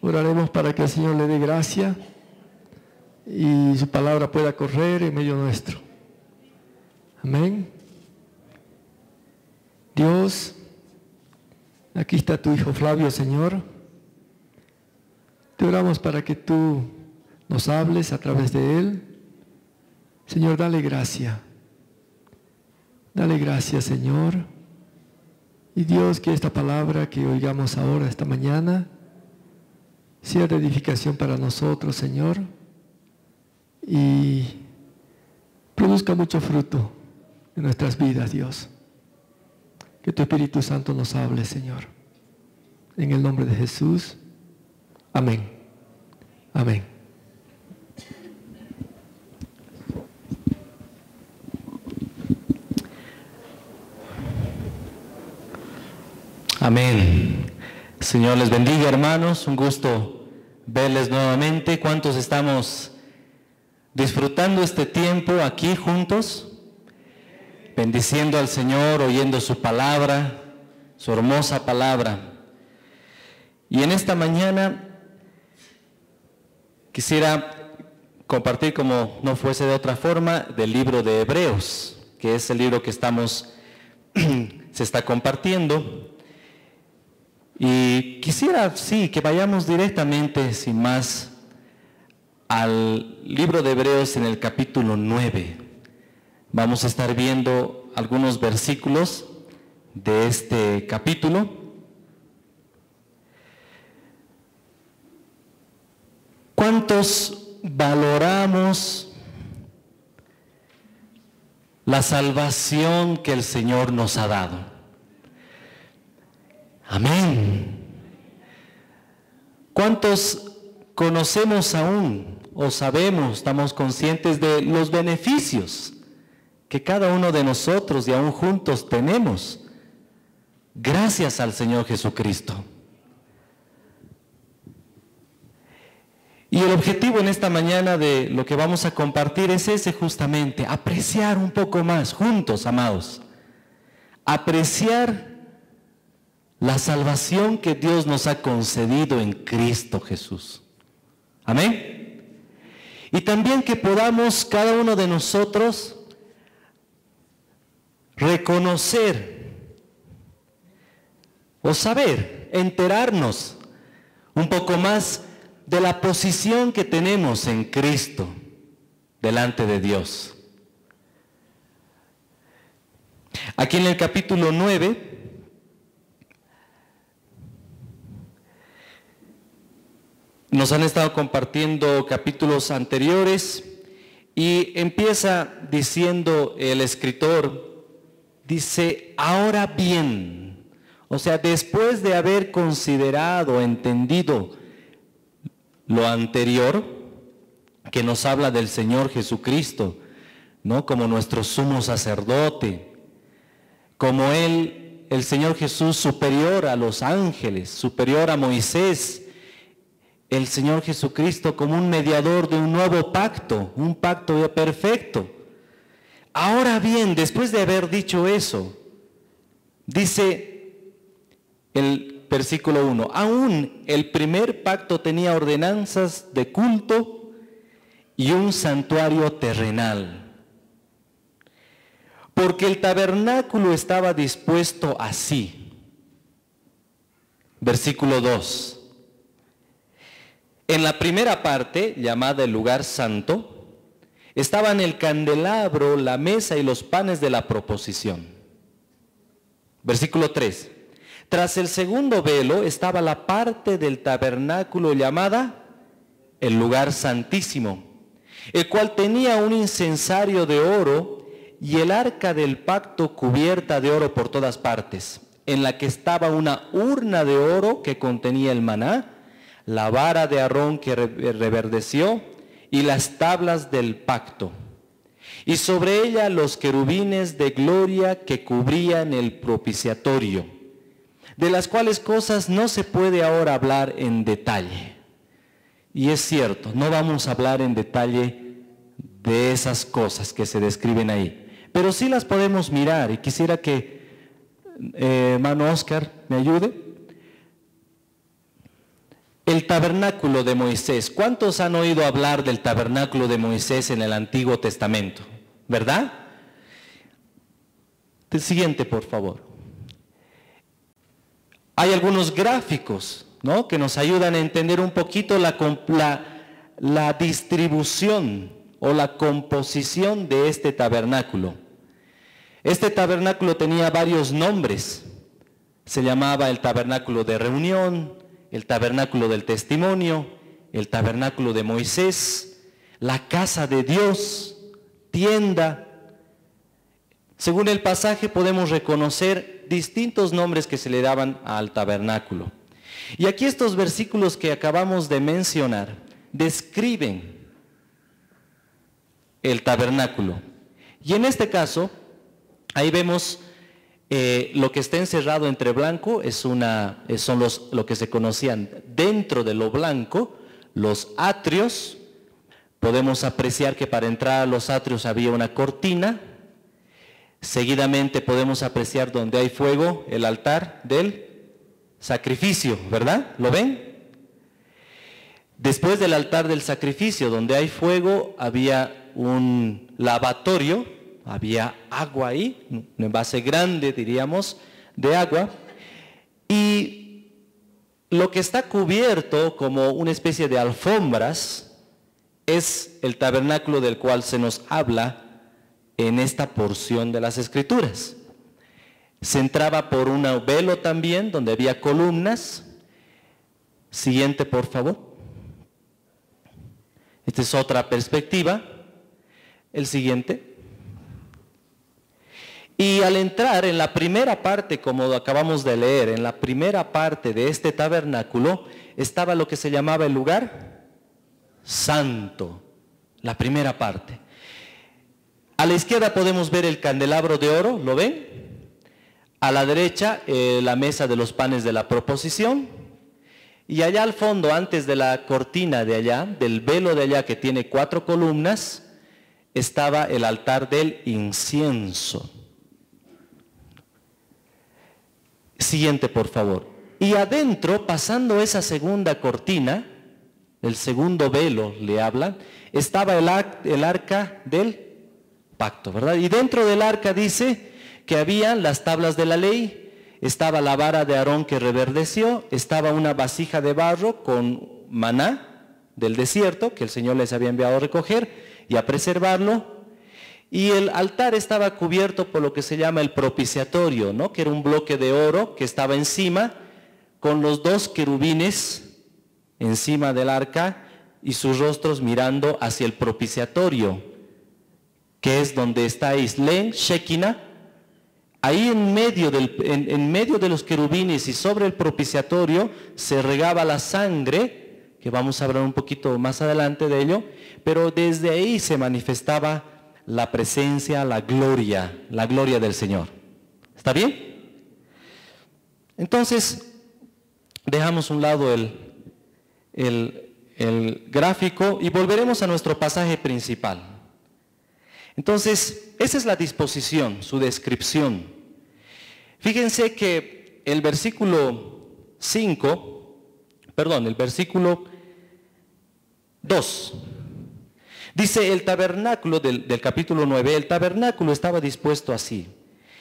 Oraremos para que el Señor le dé gracia y su palabra pueda correr en medio nuestro. Amén. Dios, aquí está tu Hijo Flavio, Señor. Te oramos para que tú nos hables a través de él. Señor, dale gracia. Dale gracias, Señor. Y Dios, que esta palabra que oigamos ahora, esta mañana, sea de edificación para nosotros, Señor, y produzca mucho fruto en nuestras vidas, Dios. Que tu Espíritu Santo nos hable, Señor. En el nombre de Jesús. Amén. Amén. Amén. Señor les bendiga, hermanos. Un gusto verles nuevamente. ¿Cuántos estamos disfrutando este tiempo aquí juntos? Bendiciendo al Señor, oyendo su palabra, su hermosa palabra. Y en esta mañana quisiera compartir, como no fuese de otra forma, del libro de Hebreos, que es el libro que se está compartiendo. Y quisiera, sí, que vayamos directamente, sin más, al libro de Hebreos en el capítulo 9. Vamos a estar viendo algunos versículos de este capítulo. ¿Cuántos valoramos la salvación que el Señor nos ha dado? Amén. ¿Cuántos conocemos aún o sabemos, estamos conscientes de los beneficios que cada uno de nosotros y aún juntos tenemos gracias al Señor Jesucristo? Y el objetivo en esta mañana de lo que vamos a compartir es ese, justamente, apreciar un poco más juntos, amados, apreciar la salvación que Dios nos ha concedido en Cristo Jesús. Amén. Y también que podamos cada uno de nosotros reconocer o saber, enterarnos un poco más de la posición que tenemos en Cristo delante de Dios. Aquí en el capítulo 9 nos han estado compartiendo capítulos anteriores y empieza diciendo el escritor, dice, ahora bien, o sea, después de haber considerado, entendido lo anterior, que nos habla del Señor Jesucristo, ¿no? Como nuestro sumo sacerdote, como Él, el Señor Jesús, superior a los ángeles, superior a Moisés, el Señor Jesucristo como un mediador de un nuevo pacto, un pacto perfecto. Ahora bien, después de haber dicho eso, dice el versículo 1, aún el primer pacto tenía ordenanzas de culto y un santuario terrenal, porque el tabernáculo estaba dispuesto así. Versículo 2. En la primera parte, llamada el lugar santo, estaban el candelabro, la mesa y los panes de la proposición. Versículo 3. Tras el segundo velo estaba la parte del tabernáculo llamada el lugar santísimo, el cual tenía un incensario de oro y el arca del pacto cubierta de oro por todas partes, en la que estaba una urna de oro que contenía el maná, la vara de Aarón que reverdeció y las tablas del pacto, y sobre ella los querubines de gloria que cubrían el propiciatorio, de las cuales cosas no se puede ahora hablar en detalle. Y es cierto, no vamos a hablar en detalle de esas cosas que se describen ahí, pero sí las podemos mirar, y quisiera que hermano Oscar me ayude. El tabernáculo de Moisés. ¿Cuántos han oído hablar del tabernáculo de Moisés en el Antiguo Testamento? ¿Verdad? El siguiente, por favor. Hay algunos gráficos, ¿no?, que nos ayudan a entender un poquito la distribución o la composición de este tabernáculo. Este tabernáculo tenía varios nombres. Se llamaba el tabernáculo de reunión, el tabernáculo del testimonio, el tabernáculo de Moisés, la casa de Dios, tienda. Según el pasaje podemos reconocer distintos nombres que se le daban al tabernáculo. Y aquí estos versículos que acabamos de mencionar describen el tabernáculo. Y en este caso, ahí vemos lo que está encerrado entre blanco, son lo que se conocían dentro de lo blanco, los atrios. Podemos apreciar que para entrar a los atrios había una cortina. Seguidamente podemos apreciar donde hay fuego, el altar del sacrificio, ¿verdad? ¿Lo ven? Después del altar del sacrificio, donde hay fuego, había un lavatorio, había agua ahí, un envase grande, diríamos, de agua. Y lo que está cubierto como una especie de alfombras es el tabernáculo del cual se nos habla en esta porción de las Escrituras. Se entraba por un velo también, donde había columnas. Siguiente, por favor. Esta es otra perspectiva. El siguiente. Y al entrar en la primera parte, como acabamos de leer, en la primera parte de este tabernáculo, estaba lo que se llamaba el lugar santo. La primera parte. A la izquierda podemos ver el candelabro de oro, ¿lo ven? A la derecha, la mesa de los panes de la proposición. Y allá al fondo, antes de la cortina de allá, del velo de allá que tiene 4 columnas, estaba el altar del incienso. Siguiente, por favor. Y adentro, pasando esa segunda cortina, el segundo velo le hablan, estaba el arca del pacto, ¿verdad? Y dentro del arca dice que habían las tablas de la ley, estaba la vara de Aarón que reverdeció, estaba una vasija de barro con maná del desierto que el Señor les había enviado a recoger y a preservarlo, y el altar estaba cubierto por lo que se llama el propiciatorio, ¿no?, que era un bloque de oro que estaba encima con los 2 querubines encima del arca y sus rostros mirando hacia el propiciatorio, que es donde está Islén, Shekinah. Ahí en medio de los querubines y sobre el propiciatorio se regaba la sangre, que vamos a hablar un poquito más adelante de ello, pero desde ahí se manifestaba la presencia, la gloria del Señor. ¿Está bien? Entonces, dejamos a un lado el gráfico y volveremos a nuestro pasaje principal. Entonces, esa es la disposición, su descripción. Fíjense que el versículo 2, dice el tabernáculo del capítulo 9, el tabernáculo estaba dispuesto así.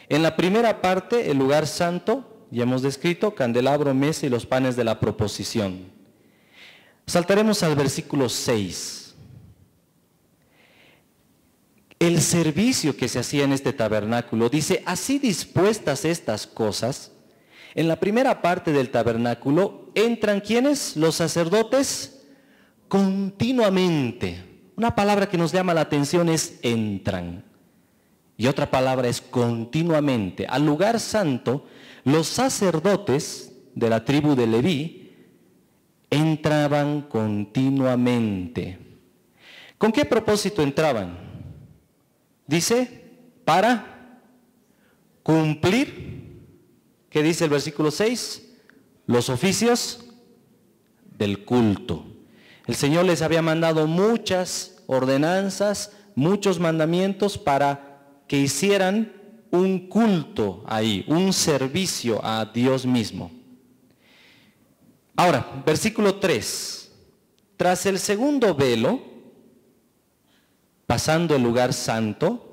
En la primera parte, el lugar santo, ya hemos descrito, candelabro, mesa y los panes de la proposición. Saltaremos al versículo 6. El servicio que se hacía en este tabernáculo, dice, así dispuestas estas cosas, en la primera parte del tabernáculo entran ¿quiénes? Los sacerdotes continuamente. Una palabra que nos llama la atención es entran. Y otra palabra es continuamente. Al lugar santo, los sacerdotes de la tribu de Leví entraban continuamente. ¿Con qué propósito entraban? Dice, para cumplir, ¿qué dice el versículo 6? Los oficios del culto. El Señor les había mandado muchas ordenanzas, muchos mandamientos para que hicieran un culto ahí, un servicio a Dios mismo. Ahora, versículo 3. Tras el segundo velo, pasando el lugar santo,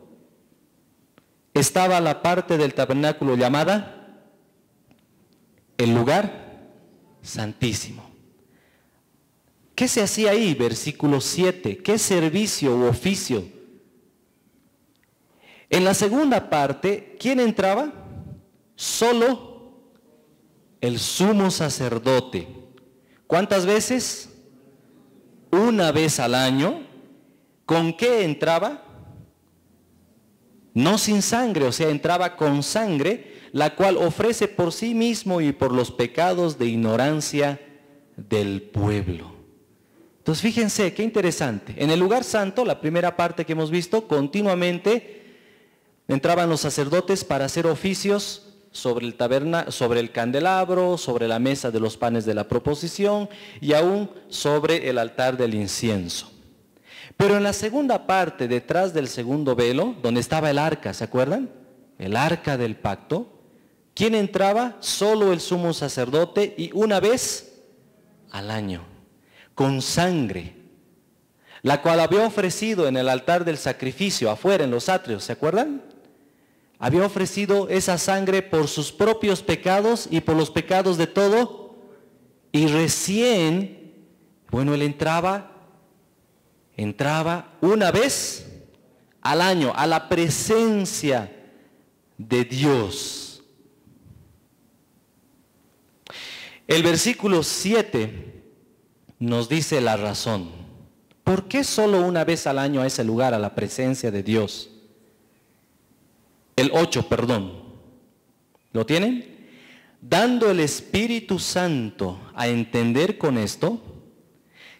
estaba la parte del tabernáculo llamada el lugar santísimo. ¿Qué se hacía ahí? Versículo 7. ¿Qué servicio u oficio? En la segunda parte, ¿quién entraba? Solo el sumo sacerdote. ¿Cuántas veces? Una vez al año. ¿Con qué entraba? No sin sangre, o sea, entraba con sangre, la cual ofrece por sí mismo y por los pecados de ignorancia del pueblo. Entonces fíjense, qué interesante. En el lugar santo, la primera parte que hemos visto, continuamente entraban los sacerdotes para hacer oficios sobre el candelabro, sobre la mesa de los panes de la proposición y aún sobre el altar del incienso. Pero en la segunda parte, detrás del segundo velo, donde estaba el arca, ¿se acuerdan? El arca del pacto. ¿Quién entraba? Solo el sumo sacerdote y una vez al año, con sangre, la cual había ofrecido en el altar del sacrificio, afuera en los atrios, ¿se acuerdan? Había ofrecido esa sangre por sus propios pecados y por los pecados de todo. Y recién, bueno, él entraba una vez al año a la presencia de Dios. El versículo 7 nos dice la razón. ¿Por qué solo una vez al año a ese lugar, a la presencia de Dios? El 8, perdón. ¿Lo tienen? Dando el Espíritu Santo a entender con esto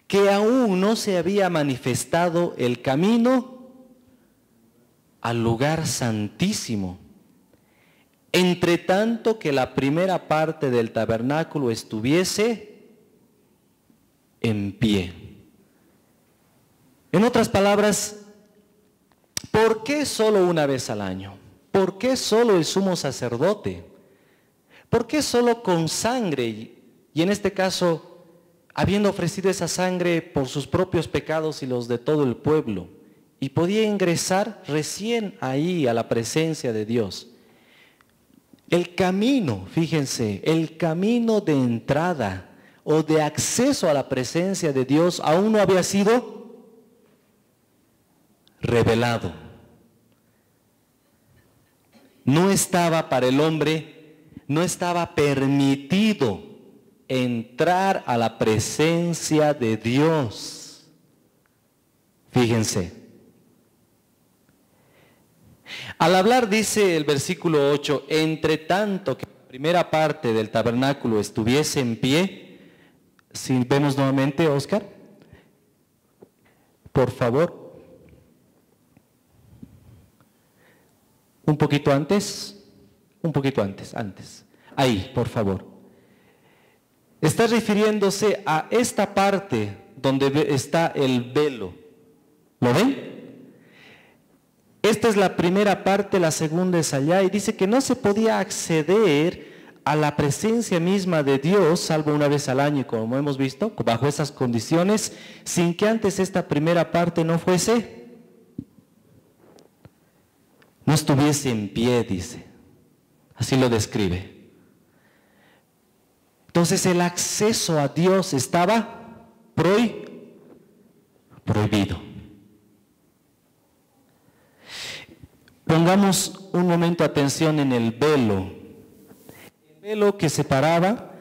que aún no se había manifestado el camino al lugar santísimo, entre tanto que la primera parte del tabernáculo estuviese en pie. En otras palabras, ¿por qué solo una vez al año? ¿Por qué solo el sumo sacerdote? ¿Por qué solo con sangre? Y en este caso, habiendo ofrecido esa sangre por sus propios pecados y los de todo el pueblo, y podía ingresar recién ahí a la presencia de Dios. El camino, fíjense, el camino de entrada o de acceso a la presencia de Dios aún no había sido revelado. No estaba para el hombre, no estaba permitido entrar a la presencia de Dios. Fíjense. Al hablar, dice el versículo 8, entre tanto que la primera parte del tabernáculo estuviese en pie. Si vemos nuevamente, Oscar, por favor. Un poquito antes. Ahí, por favor. Está refiriéndose a esta parte donde está el velo. ¿Lo ven? Esta es la primera parte, la segunda es allá, y dice que no se podía acceder a la presencia misma de Dios, salvo una vez al año, como hemos visto, bajo esas condiciones, sin que antes esta primera parte no estuviese en pie, dice. Así lo describe. Entonces el acceso a Dios estaba prohibido. Pongamos un momento atención en el velo. El velo que separaba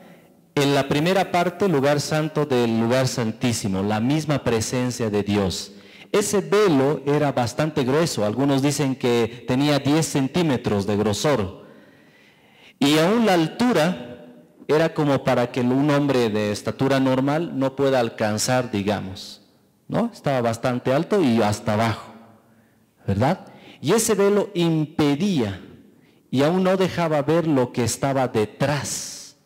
en la primera parte el lugar santo del lugar santísimo, la misma presencia de Dios. Ese velo era bastante grueso, algunos dicen que tenía 10 centímetros de grosor. Y aún la altura era como para que un hombre de estatura normal no pueda alcanzar, digamos, ¿no? Estaba bastante alto y hasta abajo, ¿verdad? Y ese velo impedía y aún no dejaba ver lo que estaba detrás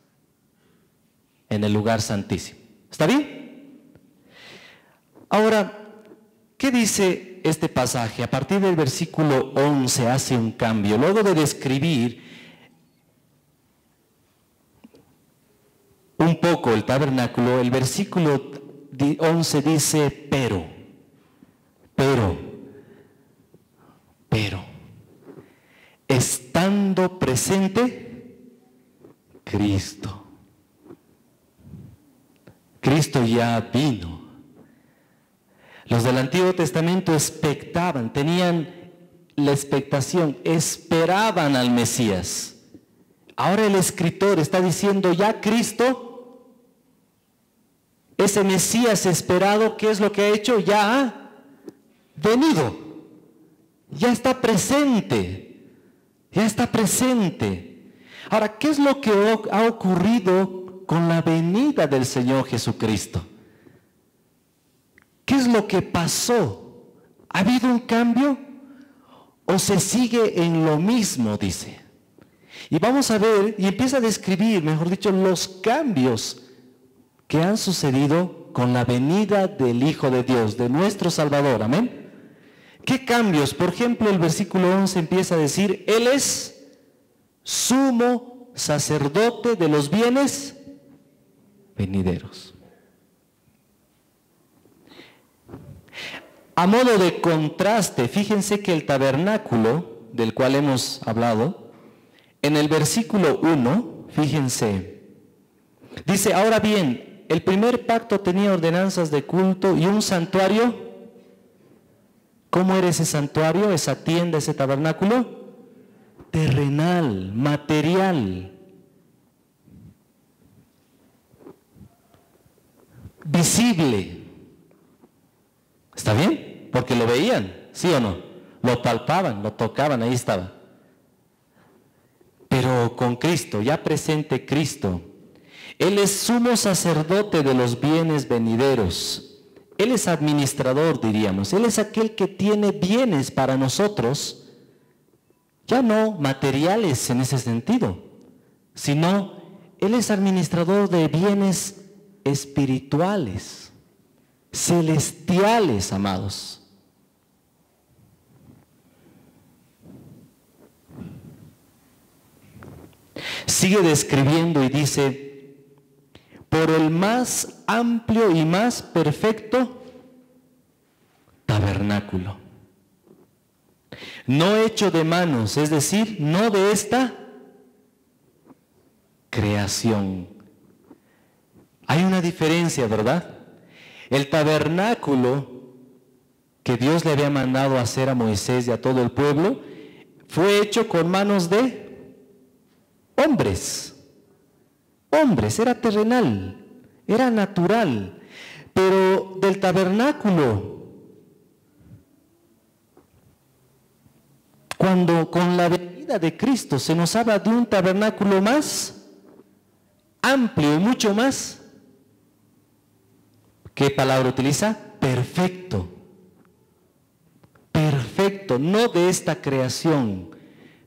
en el lugar santísimo. ¿Está bien? Ahora, ¿qué dice este pasaje? A partir del versículo 11 hace un cambio. Luego de describir un poco el tabernáculo, el versículo 11 dice, pero, estando presente Cristo. Cristo ya vino. Los del Antiguo Testamento expectaban, tenían la expectación, esperaban al Mesías. Ahora el escritor está diciendo, ya Cristo, ese Mesías esperado, ¿qué es lo que ha hecho? Ya ha venido, ya está presente, ya está presente. Ahora, ¿qué es lo que ha ocurrido con la venida del Señor Jesucristo? ¿Qué es lo que pasó? ¿Ha habido un cambio? ¿O se sigue en lo mismo? Dice. Y vamos a ver, y empieza a describir, mejor dicho, los cambios que han sucedido con la venida del Hijo de Dios, de nuestro Salvador. Amén. ¿Qué cambios? Por ejemplo, el versículo 11 empieza a decir, Él es sumo sacerdote de los bienes venideros. A modo de contraste, fíjense que el tabernáculo, del cual hemos hablado, en el versículo 1, fíjense, dice, ahora bien, el primer pacto tenía ordenanzas de culto y un santuario. ¿Cómo era ese santuario, esa tienda, ese tabernáculo? Terrenal, material, visible. ¿Está bien? Porque lo veían, ¿sí o no? Lo palpaban, lo tocaban, ahí estaba. Pero con Cristo, ya presente Cristo, Él es sumo sacerdote de los bienes venideros. Él es administrador, diríamos. Él es aquel que tiene bienes para nosotros, ya no materiales en ese sentido, sino Él es administrador de bienes espirituales, celestiales, amados. Sigue describiendo y dice, por el más amplio y más perfecto tabernáculo, no hecho de manos, es decir, no de esta creación. Hay una diferencia, ¿verdad? El tabernáculo que Dios le había mandado hacer a Moisés y a todo el pueblo fue hecho con manos de hombres. Hombres, era terrenal, era natural. Pero del tabernáculo, cuando con la venida de Cristo se nos habla de un tabernáculo más amplio y mucho más, ¿qué palabra utiliza? Perfecto. Perfecto, no de esta creación.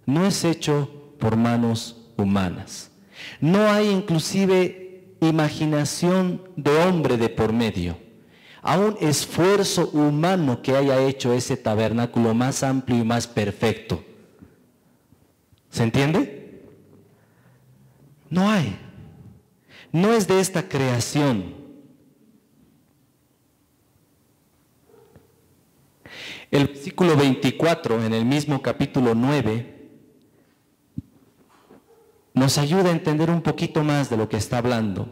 No es hecho por manos humanas. No hay inclusive imaginación de hombre de por medio. A un esfuerzo humano que haya hecho ese tabernáculo más amplio y más perfecto. ¿Se entiende? No hay. No es de esta creación. El versículo 24 en el mismo capítulo 9 nos ayuda a entender un poquito más de lo que está hablando.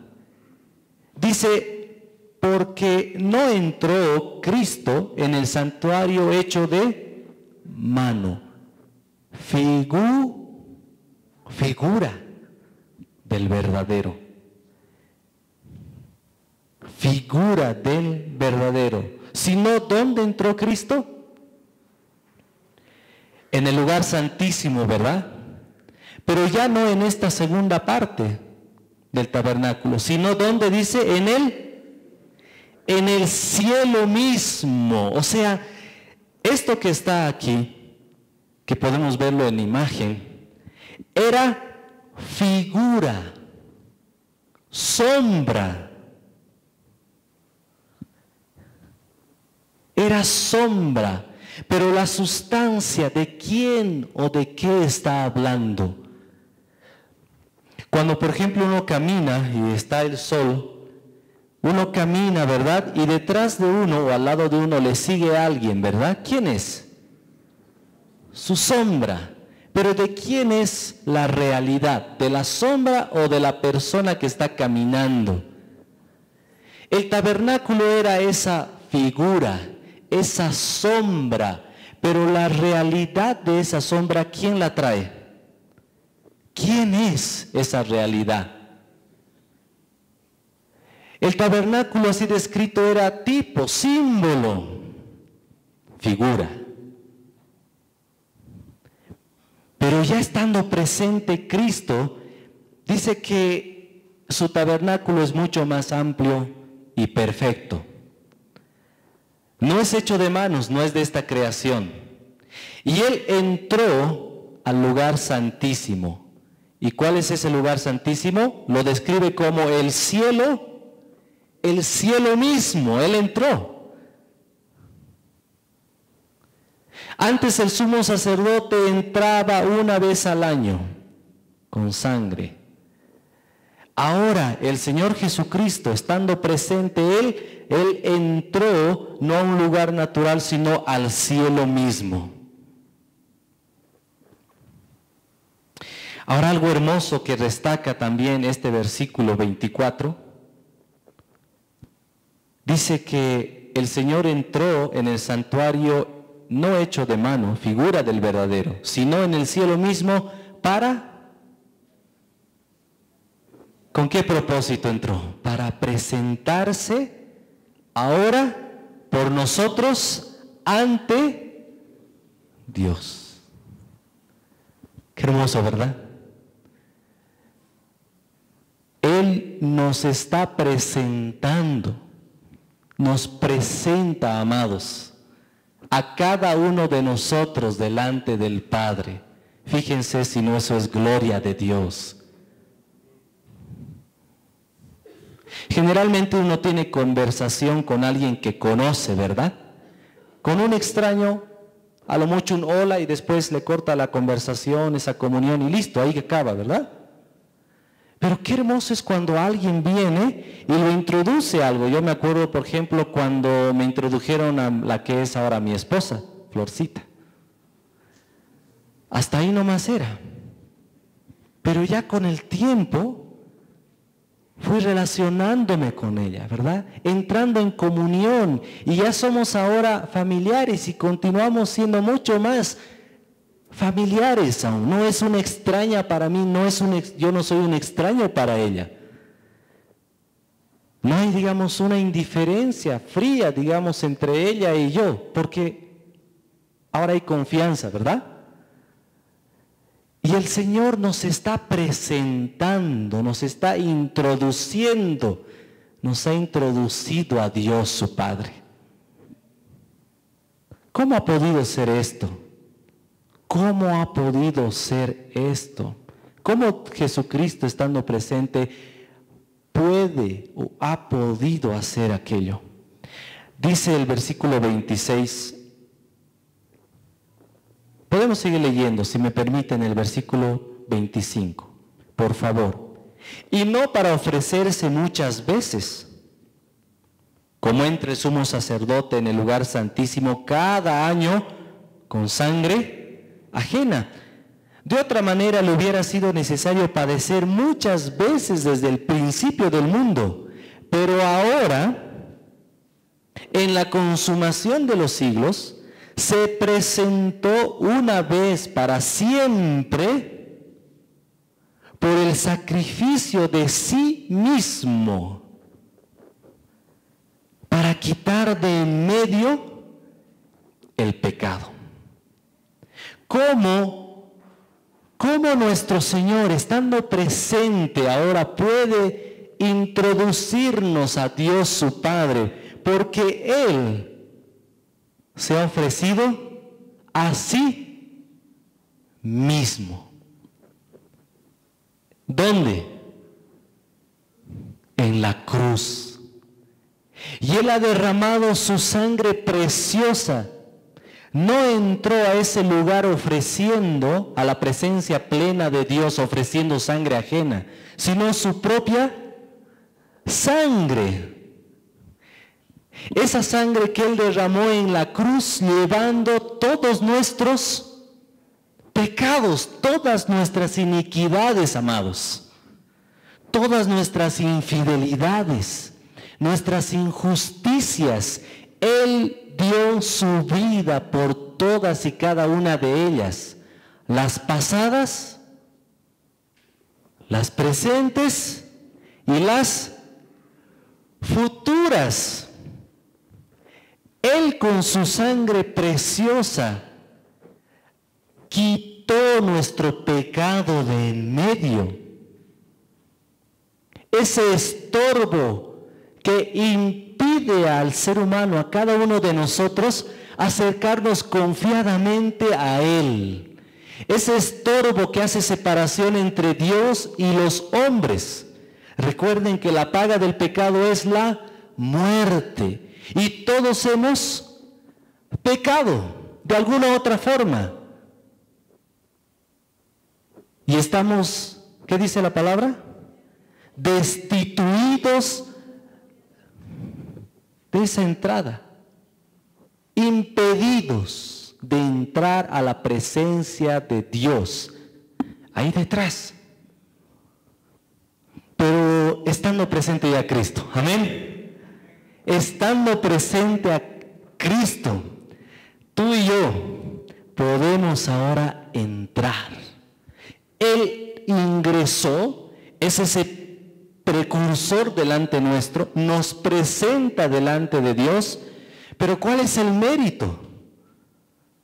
Dice, porque no entró Cristo en el santuario hecho de mano, figura del verdadero. Figura del verdadero. Sino, ¿dónde entró Cristo? En el lugar santísimo, ¿verdad? Pero ya no en esta segunda parte del tabernáculo, sino donde dice, en el cielo mismo. O sea, esto que está aquí, que podemos verlo en imagen, era figura, sombra. Era sombra. Pero la sustancia de quién o de qué está hablando. Cuando, por ejemplo, uno camina y está el sol, uno camina, ¿verdad? Y detrás de uno o al lado de uno le sigue alguien, ¿verdad? ¿Quién es? Su sombra. Pero ¿de quién es la realidad? ¿De la sombra o de la persona que está caminando? El tabernáculo era esa figura, esa sombra, pero la realidad de esa sombra, ¿quién la trae? ¿Quién es esa realidad? El tabernáculo así descrito era tipo, símbolo, figura. Pero ya estando presente Cristo, dice que su tabernáculo es mucho más amplio y perfecto. No es hecho de manos, no es de esta creación. Y Él entró al lugar santísimo. ¿Y cuál es ese lugar santísimo? Lo describe como el cielo mismo. Él entró. Antes el sumo sacerdote entraba una vez al año con sangre. Ahora el Señor Jesucristo, estando presente Él entró no a un lugar natural, sino al cielo mismo. Ahora algo hermoso que destaca también este versículo 24, dice que el Señor entró en el santuario no hecho de mano, figura del verdadero, sino en el cielo mismo para... ¿Con qué propósito entró? Para presentarse ahora por nosotros ante Dios. Qué hermoso, ¿verdad? Él nos está presentando, nos presenta, amados, a cada uno de nosotros delante del Padre. Fíjense si no eso es gloria de Dios. Generalmente uno tiene conversación con alguien que conoce, ¿verdad? Con un extraño, a lo mucho un hola y después le corta la conversación, esa comunión y listo, ahí que acaba, ¿verdad? Pero qué hermoso es cuando alguien viene y lo introduce a algo. Yo me acuerdo, por ejemplo, cuando me introdujeron a la que es ahora mi esposa, Florcita. Hasta ahí nomás era. Pero ya con el tiempo fui relacionándome con ella, ¿verdad? Entrando en comunión y ya somos ahora familiares y continuamos siendo mucho más familiares aún. No es una extraña para mí, yo no soy un extraño para ella. No hay, digamos, una indiferencia fría, digamos, entre ella y yo, porque ahora hay confianza, ¿verdad? Y el Señor nos está presentando, nos está introduciendo, nos ha introducido a Dios su Padre. ¿Cómo ha podido ser esto? ¿Cómo ha podido ser esto? ¿Cómo Jesucristo, estando presente, puede o ha podido hacer aquello? Dice el versículo 26. Podemos seguir leyendo, si me permiten, el versículo 25, por favor. Y no para ofrecerse muchas veces, como entre el sumo sacerdote en el lugar santísimo cada año con sangre ajena. De otra manera le hubiera sido necesario padecer muchas veces desde el principio del mundo. Pero ahora, en la consumación de los siglos, se presentó una vez para siempre por el sacrificio de sí mismo para quitar de en medio el pecado. ¿Cómo nuestro Señor, estando presente ahora, puede introducirnos a Dios su Padre? Porque Él se ha ofrecido a sí mismo. ¿Dónde? En la cruz. Y Él ha derramado su sangre preciosa no entró a ese lugar ofreciendo a la presencia plena de Dios, ofreciendo sangre ajena, sino su propia sangre. Esa sangre que Él derramó en la cruz, llevando todos nuestros pecados, todas nuestras iniquidades, amados, todas nuestras infidelidades, nuestras injusticias. Él dio su vida por todas y cada una de ellas, las pasadas, las presentes y las futuras. Él con su sangre preciosa quitó nuestro pecado de en medio. Ese estorbo que impide al ser humano, a cada uno de nosotros, acercarnos confiadamente a Él. Ese estorbo que hace separación entre Dios y los hombres. Recuerden que la paga del pecado es la muerte. Y todos hemos pecado de alguna u otra forma. Y estamos, ¿qué dice la palabra? Destituidos de esa entrada, impedidos de entrar a la presencia de Dios, ahí detrás, pero estando presente ya Cristo, amén. Estando presente a Cristo, tú y yo podemos ahora entrar. Él ingresó, es ese precursor delante nuestro, nos presenta delante de Dios, pero ¿cuál es el mérito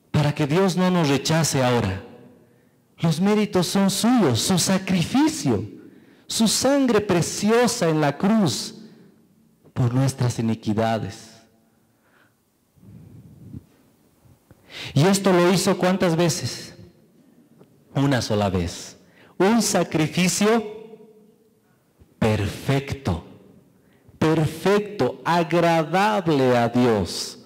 para que Dios no nos rechace ahora? Los méritos son suyos, su sacrificio, su sangre preciosa en la cruz por nuestras iniquidades. Y esto lo hizo ¿cuántas veces? Una sola vez. Un sacrificio perfecto, perfecto, agradable a Dios.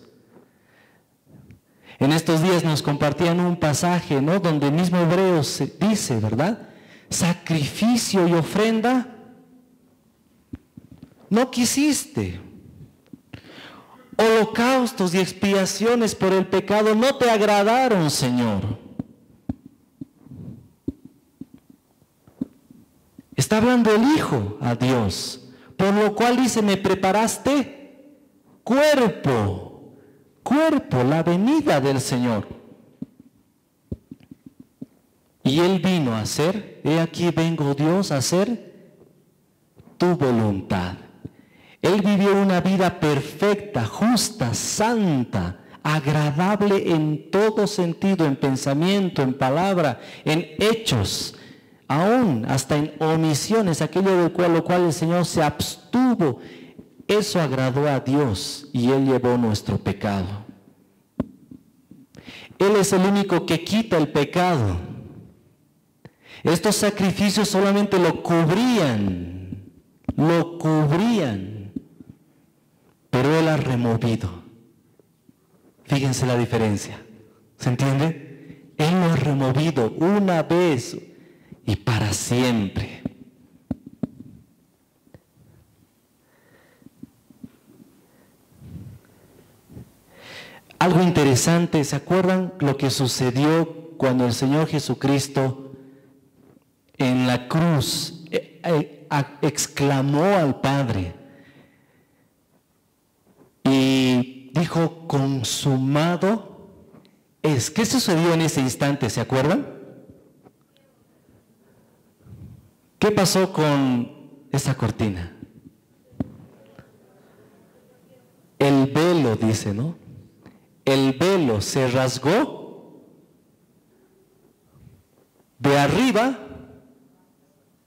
En estos días nos compartían un pasaje, ¿no?, donde mismo Hebreos dice, ¿verdad? Sacrificio y ofrenda no quisiste. Holocaustos y expiaciones por el pecado no te agradaron, Señor. Está hablando el Hijo a Dios, por lo cual dice, me preparaste cuerpo, la venida del Señor. Y Él vino a hacer, he aquí vengo Dios a hacer tu voluntad. Él vivió una vida perfecta, justa, santa, agradable en todo sentido, en pensamiento, en palabra, en hechos, aún hasta en omisiones, aquello de lo cual el Señor se abstuvo. Eso agradó a Dios y Él llevó nuestro pecado. Él es el único que quita el pecado. Estos sacrificios solamente lo cubrían, pero Él ha removido. Fíjense la diferencia, ¿se entiende? Él lo ha removido una vez y para siempre. Algo interesante, ¿se acuerdan lo que sucedió cuando el Señor Jesucristo en la cruz exclamó al Padre y dijo, consumado es? ¿Qué sucedió en ese instante? ¿Se acuerdan? ¿Qué pasó con esa cortina? El velo, dice, ¿no? El velo se rasgó de arriba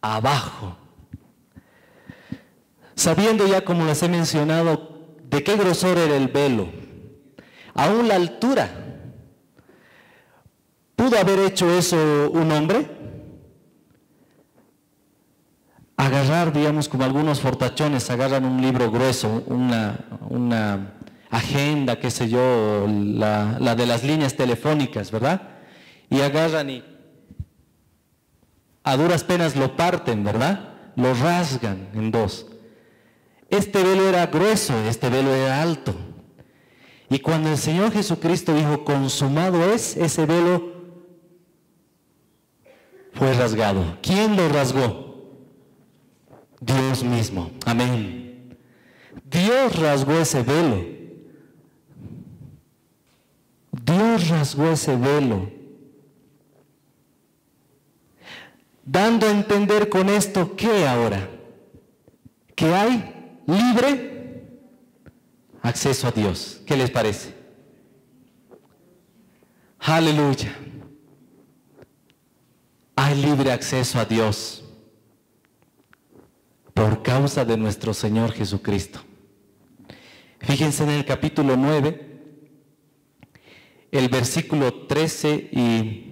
a abajo. Sabiendo ya, como les he mencionado, de qué grosor era el velo, aún la altura. ¿Pudo haber hecho eso un hombre? Agarrar, digamos, como algunos fortachones agarran un libro grueso, agenda, qué sé yo, la de las líneas telefónicas, ¿verdad? Y agarran y a duras penas lo parten, ¿verdad? Lo rasgan en dos. Este velo era grueso, este velo era alto. Y cuando el Señor Jesucristo dijo, consumado es, ese velo fue rasgado. ¿Quién lo rasgó? Dios mismo. Amén. Dios rasgó ese velo. Dios rasgó ese velo. Dando a entender con esto, ¿qué ahora? Que hay libre acceso a Dios. ¿Qué les parece? Aleluya. Hay libre acceso a Dios por causa de nuestro Señor Jesucristo. Fíjense en el capítulo 9, el versículo 13 y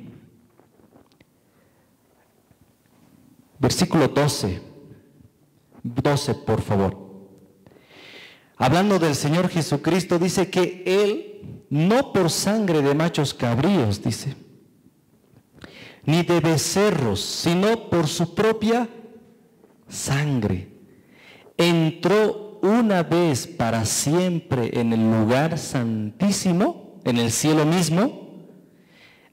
versículo 12, por favor. Hablando del Señor Jesucristo, dice que Él, no por sangre de machos cabríos, dice, ni de becerros, sino por su propia sangre, entró una vez para siempre en el lugar santísimo, en el cielo mismo,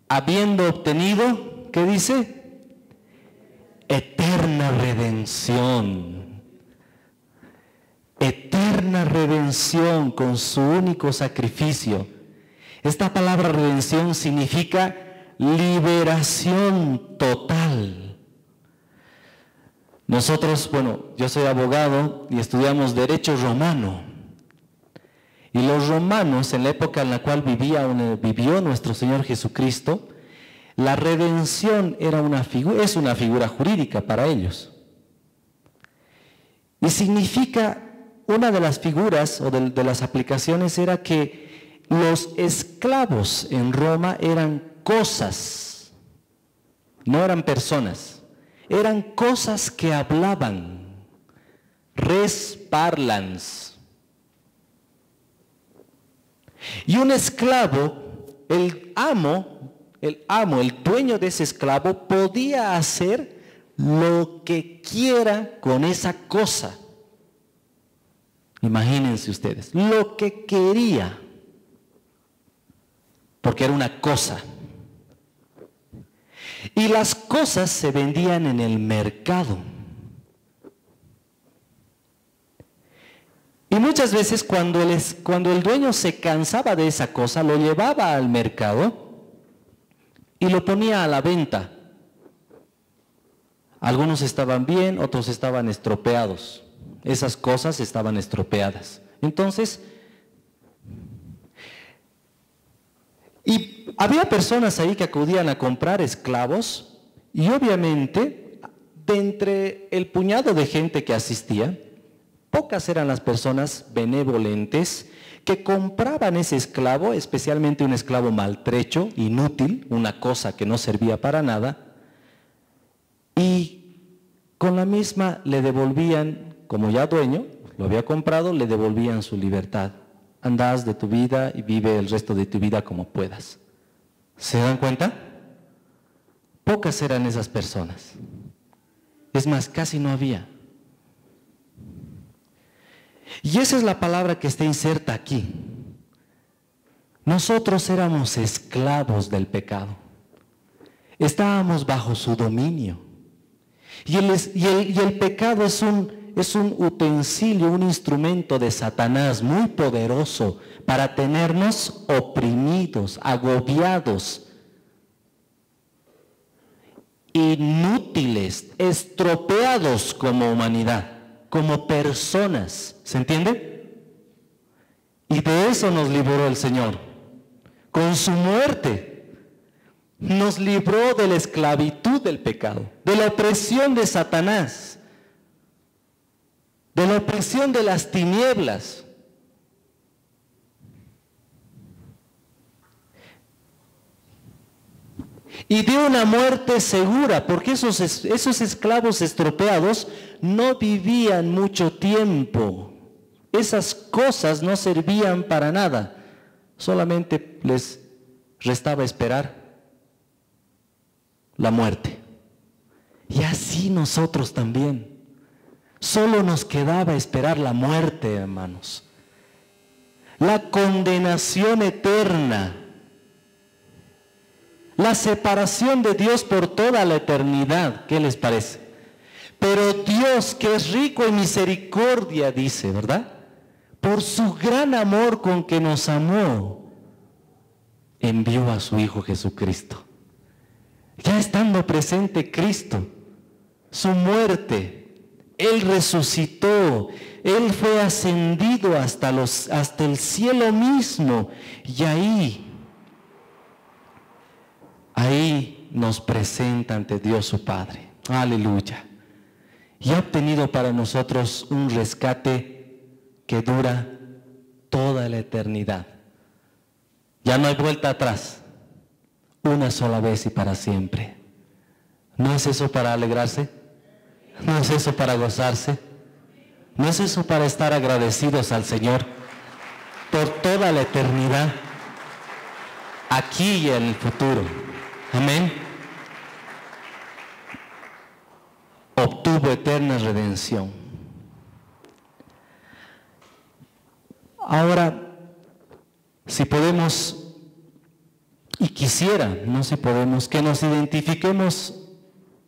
habiendo obtenido, ¿qué dice? Eterna redención. Eterna redención con su único sacrificio. Esta palabra redención significa liberación total. Nosotros, yo soy abogado y estudiamos derecho romano. Y los romanos, en la época en la cual vivió nuestro Señor Jesucristo, la redención es una figura jurídica para ellos. Y significa, una de las figuras o de las aplicaciones era que los esclavos en Roma eran cosas, no eran personas, eran cosas que hablaban, res parlans. Y un esclavo, el dueño de ese esclavo, podía hacer lo que quiera con esa cosa. Imagínense ustedes, lo que quería, porque era una cosa. Y las cosas se vendían en el mercado. Y muchas veces cuando el dueño se cansaba de esa cosa, lo llevaba al mercado y lo ponía a la venta. Algunos estaban bien, otros estaban estropeados. Esas cosas estaban estropeadas. Entonces, y había personas ahí que acudían a comprar esclavos y obviamente, de entre el puñado de gente que asistía, pocas eran las personas benevolentes que compraban ese esclavo, especialmente un esclavo maltrecho, inútil, una cosa que no servía para nada, y con la misma le devolvían, como ya dueño, lo había comprado, le devolvían su libertad. Andás de tu vida y vive el resto de tu vida como puedas. ¿Se dan cuenta? Pocas eran esas personas. Es más, casi no había. Y esa es la palabra que está inserta aquí. Nosotros éramos esclavos del pecado. Estábamos bajo su dominio. Y el pecado es un utensilio, un instrumento de Satanás muy poderoso para tenernos oprimidos, agobiados, inútiles, estropeados como humanidad, como personas. ¿Se entiende? Y de eso nos libró el Señor. Con su muerte nos libró de la esclavitud del pecado, de la opresión de Satanás, de la opresión de las tinieblas. Y de una muerte segura, porque esos esclavos estropeados no vivían mucho tiempo, esas cosas no servían para nada, solamente les restaba esperar la muerte. Y así nosotros también. Solo nos quedaba esperar la muerte, hermanos. La condenación eterna. La separación de Dios por toda la eternidad. ¿Qué les parece? Pero Dios, que es rico en misericordia, dice, ¿verdad? Por su gran amor con que nos amó, envió a su Hijo Jesucristo. Ya estando presente Cristo, su muerte, Él resucitó, Él fue ascendido hasta el cielo mismo, y ahí nos presenta ante Dios su Padre. Aleluya. Y ha obtenido para nosotros un rescate que dura toda la eternidad. Ya no hay vuelta atrás, una sola vez y para siempre. ¿No es eso para alegrarse? ¿No es eso para gozarse? ¿No es eso para estar agradecidos al Señor por toda la eternidad, aquí y en el futuro? Amén. Obtuvo eterna redención. Ahora, si podemos, y quisiera, no si podemos, que nos identifiquemos,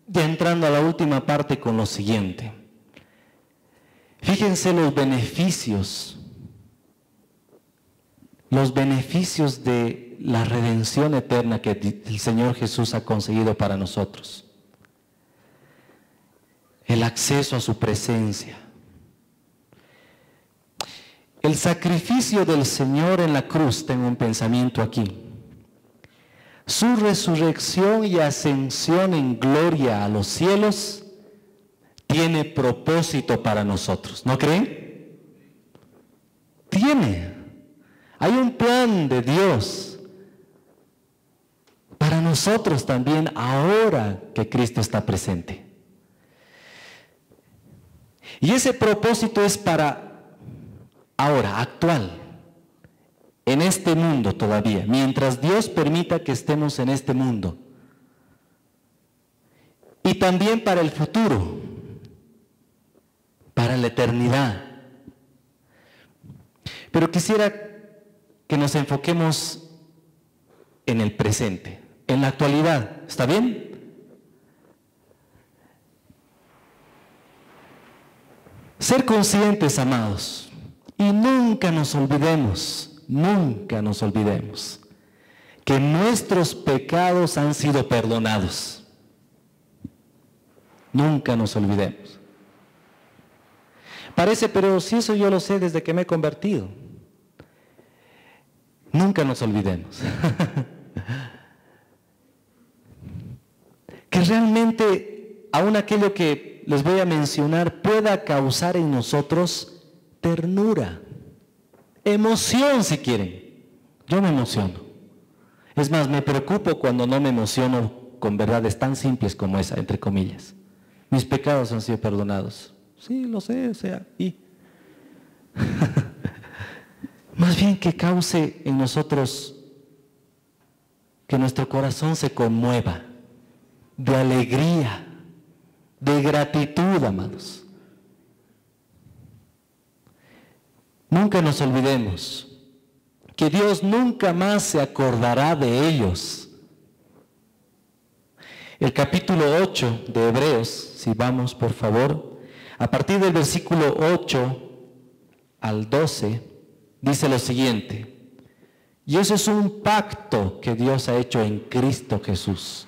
ya entrando a la última parte, con lo siguiente. Fíjense los beneficios de la redención eterna que el Señor Jesús ha conseguido para nosotros. El acceso a su presencia. El sacrificio del Señor en la cruz, tengo un pensamiento aquí. Su resurrección y ascensión en gloria a los cielos tiene propósito para nosotros, ¿no creen? Tiene. Hay un plan de Dios para nosotros también ahora que Cristo está presente. Y ese propósito es para ahora, actual, en este mundo todavía, mientras Dios permita que estemos en este mundo. Y también para el futuro, para la eternidad. Pero quisiera que nos enfoquemos en el presente, en la actualidad. ¿Está bien? Ser conscientes, amados, y nunca nos olvidemos que nuestros pecados han sido perdonados. Nunca nos olvidemos. Parece, pero si eso yo lo sé desde que me he convertido. Nunca nos olvidemos. Que realmente aún aquello que les voy a mencionar pueda causar en nosotros ternura, emoción si quieren. Yo me emociono. Es más, me preocupo cuando no me emociono con verdades tan simples como esa, entre comillas. Mis pecados han sido perdonados. Sí, lo sé, o sea, y... Más bien que cause en nosotros que nuestro corazón se conmueva de alegría, de gratitud, amados. Nunca nos olvidemos que Dios nunca más se acordará de ellos. El capítulo 8 de Hebreos, si vamos por favor, a partir del versículo 8 al 12, dice lo siguiente: y eso es un pacto que Dios ha hecho en Cristo Jesús.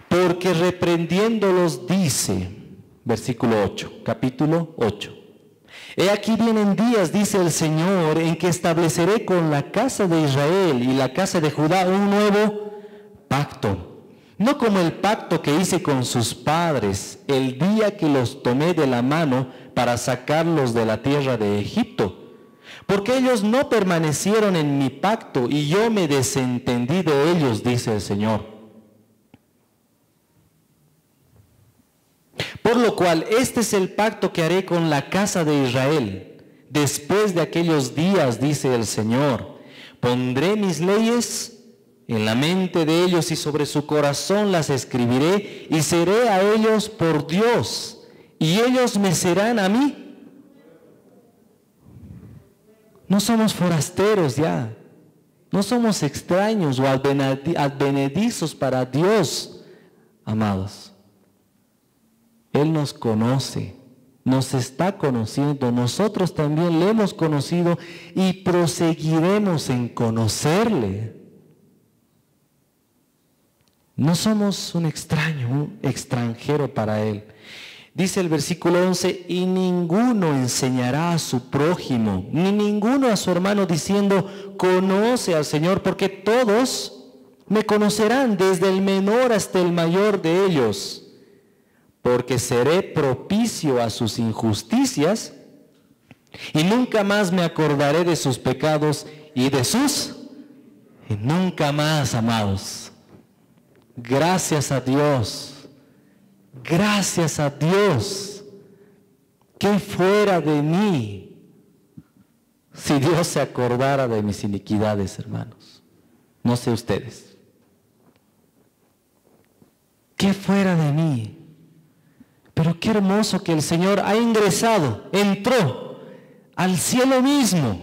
Porque reprendiéndolos dice, versículo 8, capítulo 8. He aquí vienen días, dice el Señor, en que estableceré con la casa de Israel y la casa de Judá un nuevo pacto. No como el pacto que hice con sus padres el día que los tomé de la mano para sacarlos de la tierra de Egipto. Porque ellos no permanecieron en mi pacto y yo me desentendí de ellos, dice el Señor. Por lo cual, este es el pacto que haré con la casa de Israel. Después de aquellos días, dice el Señor, pondré mis leyes en la mente de ellos y sobre su corazón las escribiré y seré a ellos por Dios y ellos me serán a mí. No somos forasteros ya, no somos extraños o advenedizos para Dios, amados. Él nos conoce, nos está conociendo, nosotros también le hemos conocido y proseguiremos en conocerle. No somos un extraño, un extranjero para Él. Dice el versículo 11, y ninguno enseñará a su prójimo, ni ninguno a su hermano diciendo, conoce al Señor, porque todos me conocerán, desde el menor hasta el mayor de ellos, porque seré propicio a sus injusticias y nunca más me acordaré de sus pecados y de sus... Y nunca más, amados. Gracias a Dios. Gracias a Dios, que fuera de mí si Dios se acordara de mis iniquidades, hermanos. No sé ustedes. Que fuera de mí. Pero qué hermoso que el Señor ha ingresado, entró al cielo mismo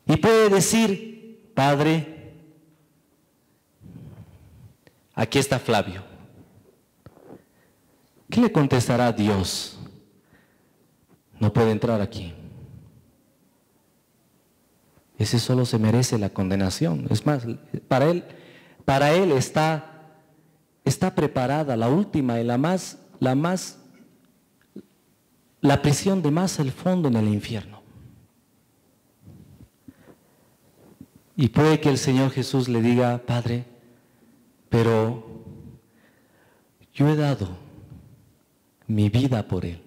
y puede decir, Padre, aquí está Flavio. ¿Qué le contestará Dios? No puede entrar aquí. Ese solo se merece la condenación. Es más, para él está preparada la última y la prisión de más al fondo en el infierno. Y puede que el Señor Jesús le diga, Padre, pero yo he dado mi vida por Él.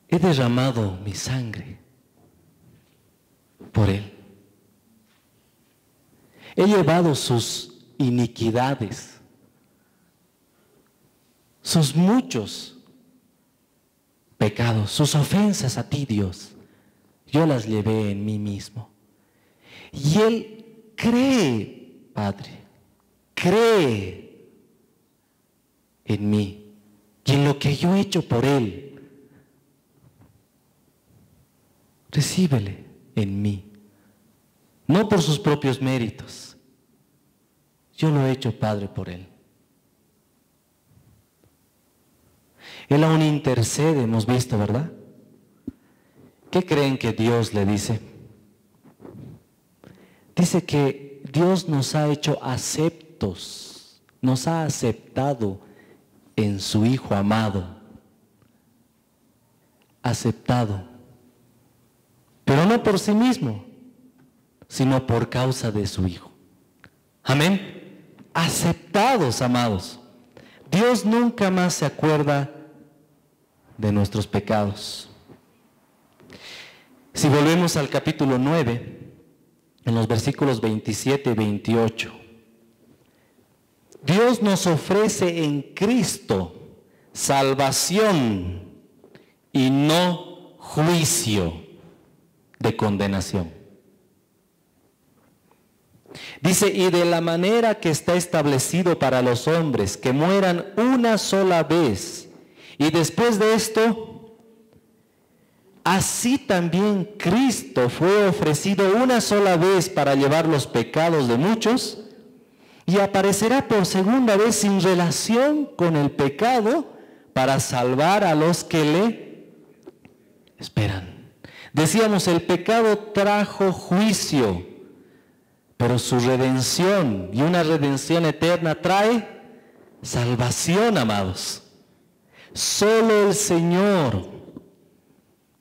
He derramado mi sangre por Él. He llevado sus iniquidades, sus muchos pecados, sus ofensas a ti, Dios. Yo las llevé en mí mismo. Y Él cree, Padre, cree en mí y en lo que yo he hecho por Él. Recíbele en mí, no por sus propios méritos. Yo lo he hecho, Padre, por Él. Él aún intercede, hemos visto, ¿verdad? ¿Qué creen que Dios le dice? Dice que Dios nos ha hecho aceptos, nos ha aceptado en su Hijo amado. Aceptado. Pero no por sí mismo, sino por causa de su Hijo. Amén. Aceptados, amados. Dios nunca más se acuerda de nuestros pecados. Si volvemos al capítulo 9, en los versículos 27 y 28, Dios nos ofrece en Cristo salvación y no juicio de condenación. Dice, y de la manera que está establecido para los hombres, que mueran una sola vez, y después de esto, así también Cristo fue ofrecido una sola vez para llevar los pecados de muchos, y aparecerá por segunda vez sin relación con el pecado para salvar a los que le esperan. Decíamos, el pecado trajo juicio, pero su redención y una redención eterna trae salvación, amados. Solo el Señor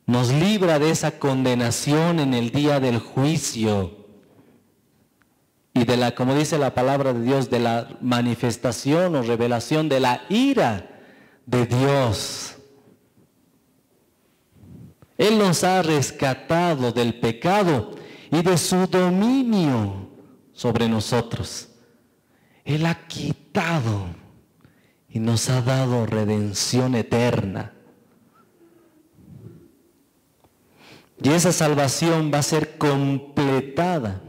nos libra de esa condenación en el día del juicio y de la, como dice la palabra de Dios, de la manifestación o revelación de la ira de Dios. Él nos ha rescatado del pecado y de su dominio sobre nosotros. Él ha quitado y nos ha dado redención eterna. Y esa salvación va a ser completada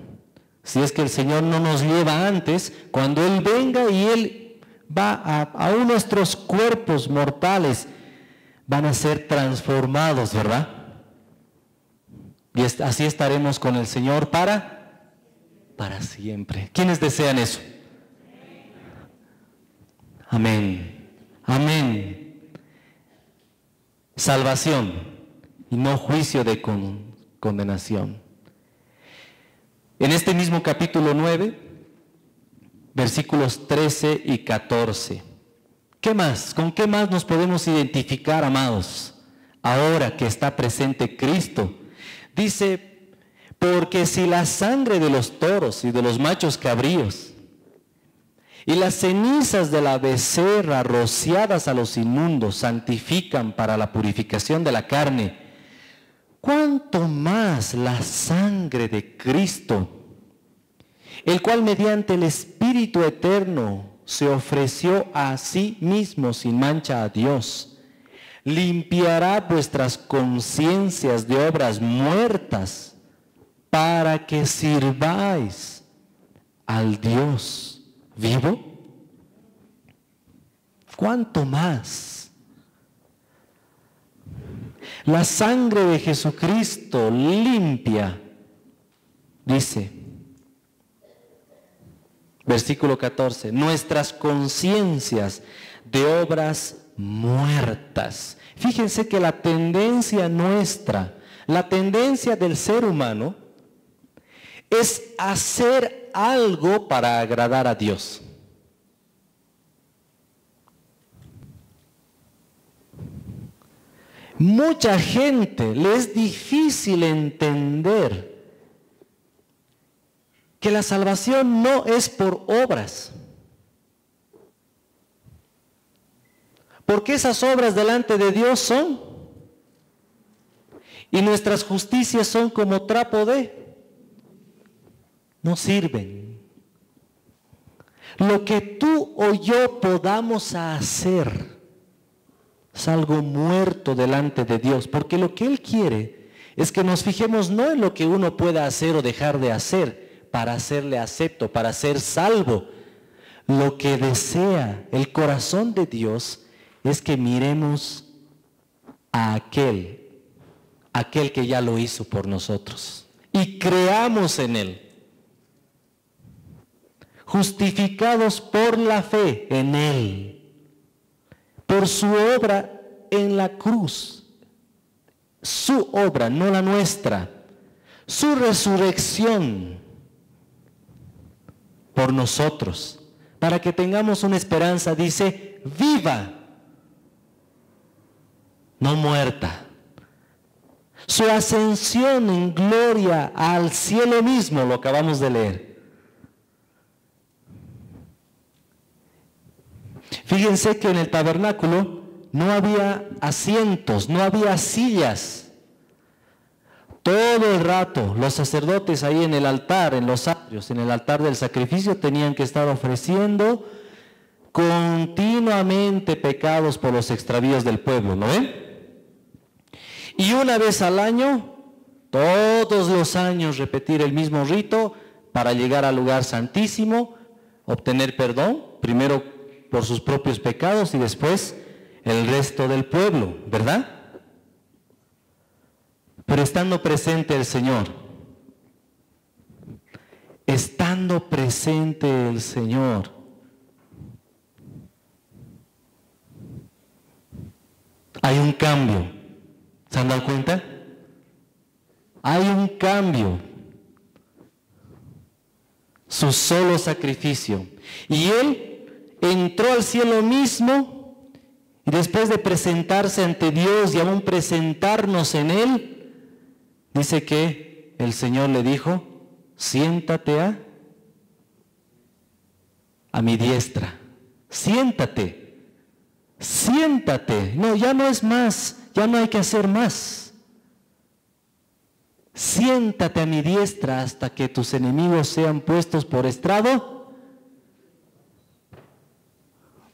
si es que el Señor no nos lleva antes, cuando Él venga y Él va aún nuestros cuerpos mortales van a ser transformados, ¿verdad? Y así estaremos con el Señor para siempre. ¿Quiénes desean eso? Amén. Amén. Salvación y no juicio de condenación. En este mismo capítulo 9, versículos 13 y 14. ¿Qué más? ¿Con qué más nos podemos identificar, amados? Ahora que está presente Cristo. Dice, porque si la sangre de los toros y de los machos cabríos y las cenizas de la becerra rociadas a los inmundos santifican para la purificación de la carne, ¿cuánto más la sangre de Cristo, el cual mediante el Espíritu eterno se ofreció a sí mismo sin mancha a Dios, limpiará vuestras conciencias de obras muertas para que sirváis al Dios vivo? ¿Cuánto más? La sangre de Jesucristo limpia, dice, versículo 14, nuestras conciencias de obras muertas. Fíjense que la tendencia nuestra, la tendencia del ser humano, es hacer algo para agradar a Dios. Mucha gente le es difícil entender que la salvación no es por obras. Porque esas obras delante de Dios son, y nuestras justicias son como trapo de, no sirven. Lo que tú o yo podamos hacer es algo muerto delante de Dios, porque lo que Él quiere es que nos fijemos no en lo que uno pueda hacer o dejar de hacer para serle acepto, para ser salvo. Lo que desea el corazón de Dios es que miremos a aquel que ya lo hizo por nosotros y creamos en Él, justificados por la fe en Él, por su obra en la cruz, su obra, no la nuestra, su resurrección por nosotros, para que tengamos una esperanza, dice, viva, no muerta. Su ascensión en gloria al cielo mismo, lo acabamos de leer. Fíjense que en el tabernáculo no había asientos, no había sillas. Todo el rato los sacerdotes ahí en el altar, en los atrios, en el altar del sacrificio, tenían que estar ofreciendo continuamente pecados por los extravíos del pueblo, ¿no ven? Y una vez al año, todos los años repetir el mismo rito para llegar al lugar santísimo, obtener perdón, primero por sus propios pecados y después el resto del pueblo, ¿verdad? Pero estando presente el Señor, estando presente el Señor, hay un cambio. ¿Se han dado cuenta? Hay un cambio. Su solo sacrificio. Y Él entró al cielo mismo y después de presentarse ante Dios y aún presentarnos en Él, dice que el Señor le dijo, siéntate a mi diestra. Siéntate. Siéntate. No, ya no es más. Ya no hay que hacer más. Siéntate a mi diestra hasta que tus enemigos sean puestos por estrado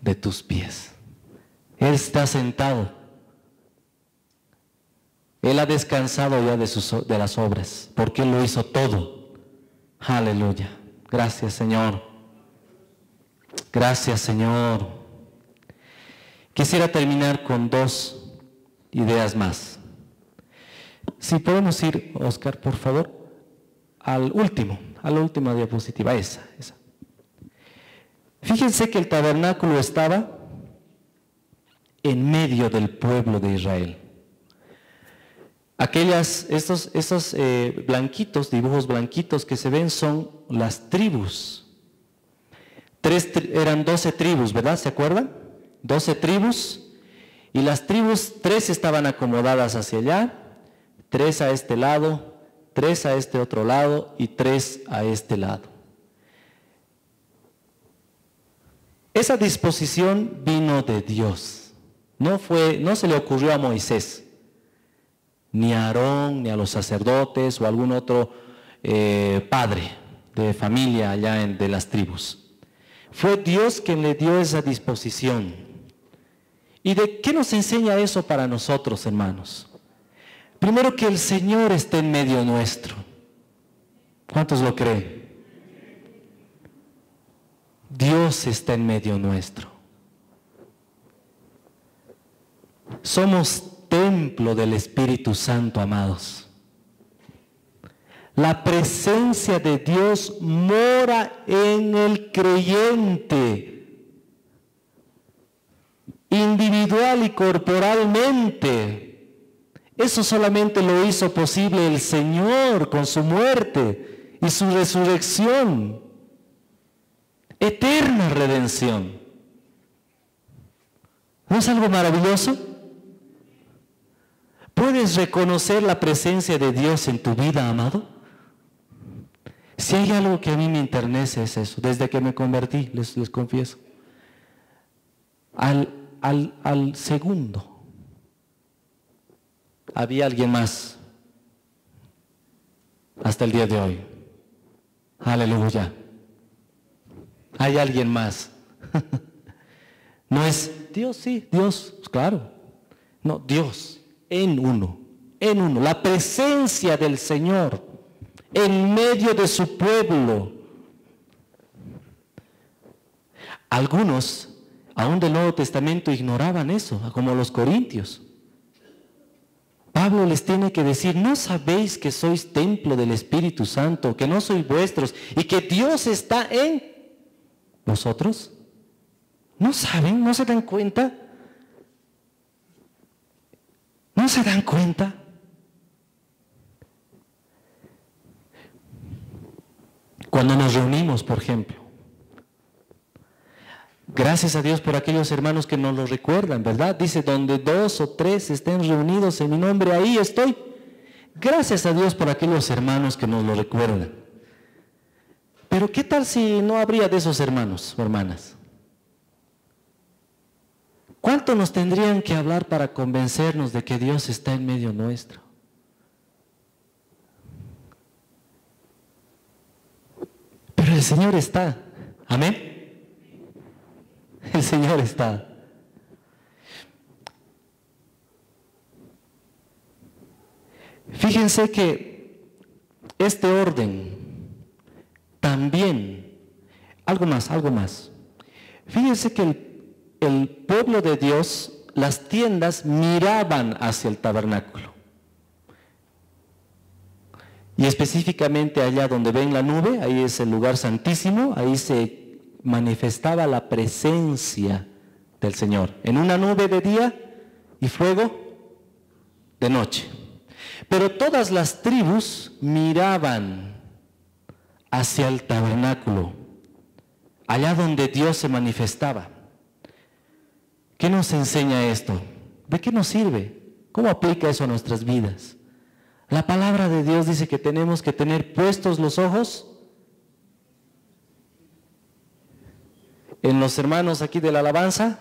de tus pies. Él está sentado Él ha descansado ya de las obras, porque Él lo hizo todo. Aleluya. Gracias, Señor. Gracias, Señor. Quisiera terminar con 2 ideas más. Si podemos ir, Oscar, por favor, a la última diapositiva, esa. Fíjense que el tabernáculo estaba en medio del pueblo de Israel. Estos blanquitos, dibujos blanquitos que se ven son las tribus. Eran 12 tribus, ¿verdad? ¿Se acuerdan? 12 tribus. Y las tribus, 3 estaban acomodadas hacia allá, 3 a este lado, 3 a este otro lado y 3 a este lado. Esa disposición vino de Dios. No se le ocurrió a Moisés, ni a Aarón, ni a los sacerdotes o a algún otro padre de familia allá de las tribus. Fue Dios quien le dio esa disposición. ¿Y de qué nos enseña eso para nosotros, hermanos? Primero, que el Señor está en medio nuestro. ¿Cuántos lo creen? Dios está en medio nuestro. Somos templo del Espíritu Santo, amados. La presencia de Dios mora en el creyente, individual y corporalmente. Eso solamente lo hizo posible el Señor con su muerte y su resurrección. Eterna redención. ¿No es algo maravilloso? ¿Puedes reconocer la presencia de Dios en tu vida, amado? Si hay algo que a mí me enternece es eso. Desde que me convertí, les confieso. Al segundo, había alguien más. Hasta el día de hoy. Aleluya. Hay alguien más. No es Dios, sí, Dios, claro. No, Dios, en uno. La presencia del Señor en medio de su pueblo. Algunos, aún del Nuevo Testamento, ignoraban eso, como los corintios. Pablo les tiene que decir: ¿no sabéis que sois templo del Espíritu Santo, que no sois vuestros y que Dios está en vosotros? ¿No saben? ¿No se dan cuenta? ¿No se dan cuenta? Cuando nos reunimos, por ejemplo, gracias a Dios por aquellos hermanos que nos lo recuerdan, ¿verdad? Dice: donde 2 o 3 estén reunidos en mi nombre, ahí estoy. Gracias a Dios por aquellos hermanos que nos lo recuerdan. Pero ¿qué tal si no habría de esos hermanos o hermanas? ¿Cuánto nos tendrían que hablar para convencernos de que Dios está en medio nuestro? Pero el Señor está. Amén. El Señor está. Fíjense que este orden también, algo más. Fíjense que el pueblo de Dios, las tiendas miraban hacia el tabernáculo. Y específicamente allá donde ven la nube, ahí es el lugar santísimo, ahí se manifestaba la presencia del Señor. En una nube de día y fuego de noche. Pero todas las tribus miraban hacia el tabernáculo, allá donde Dios se manifestaba. ¿Qué nos enseña esto? ¿De qué nos sirve? ¿Cómo aplica eso a nuestras vidas? La palabra de Dios dice que tenemos que tener puestos los ojos en los hermanos aquí de la alabanza,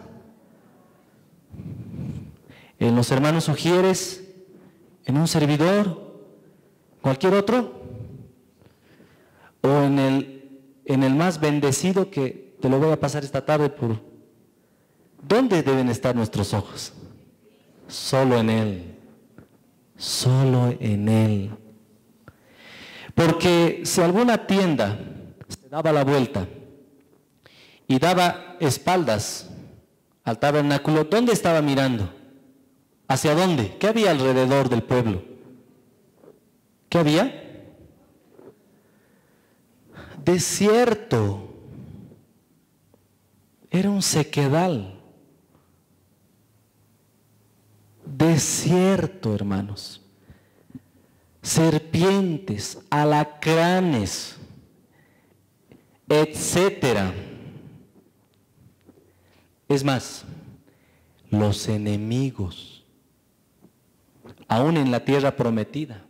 en los hermanos Ujieres, en un servidor, cualquier otro, o en el más bendecido, que te lo voy a pasar esta tarde por... ¿Dónde deben estar nuestros ojos? Solo en Él. Solo en Él. Porque si alguna tienda se daba la vuelta y daba espaldas al tabernáculo, ¿dónde estaba mirando? ¿Hacia dónde? ¿Qué había alrededor del pueblo? ¿Qué había? Desierto. Era un sequedal. Desierto, hermanos. Serpientes, alacranes, etcétera. Es más, los enemigos, aún en la tierra prometida,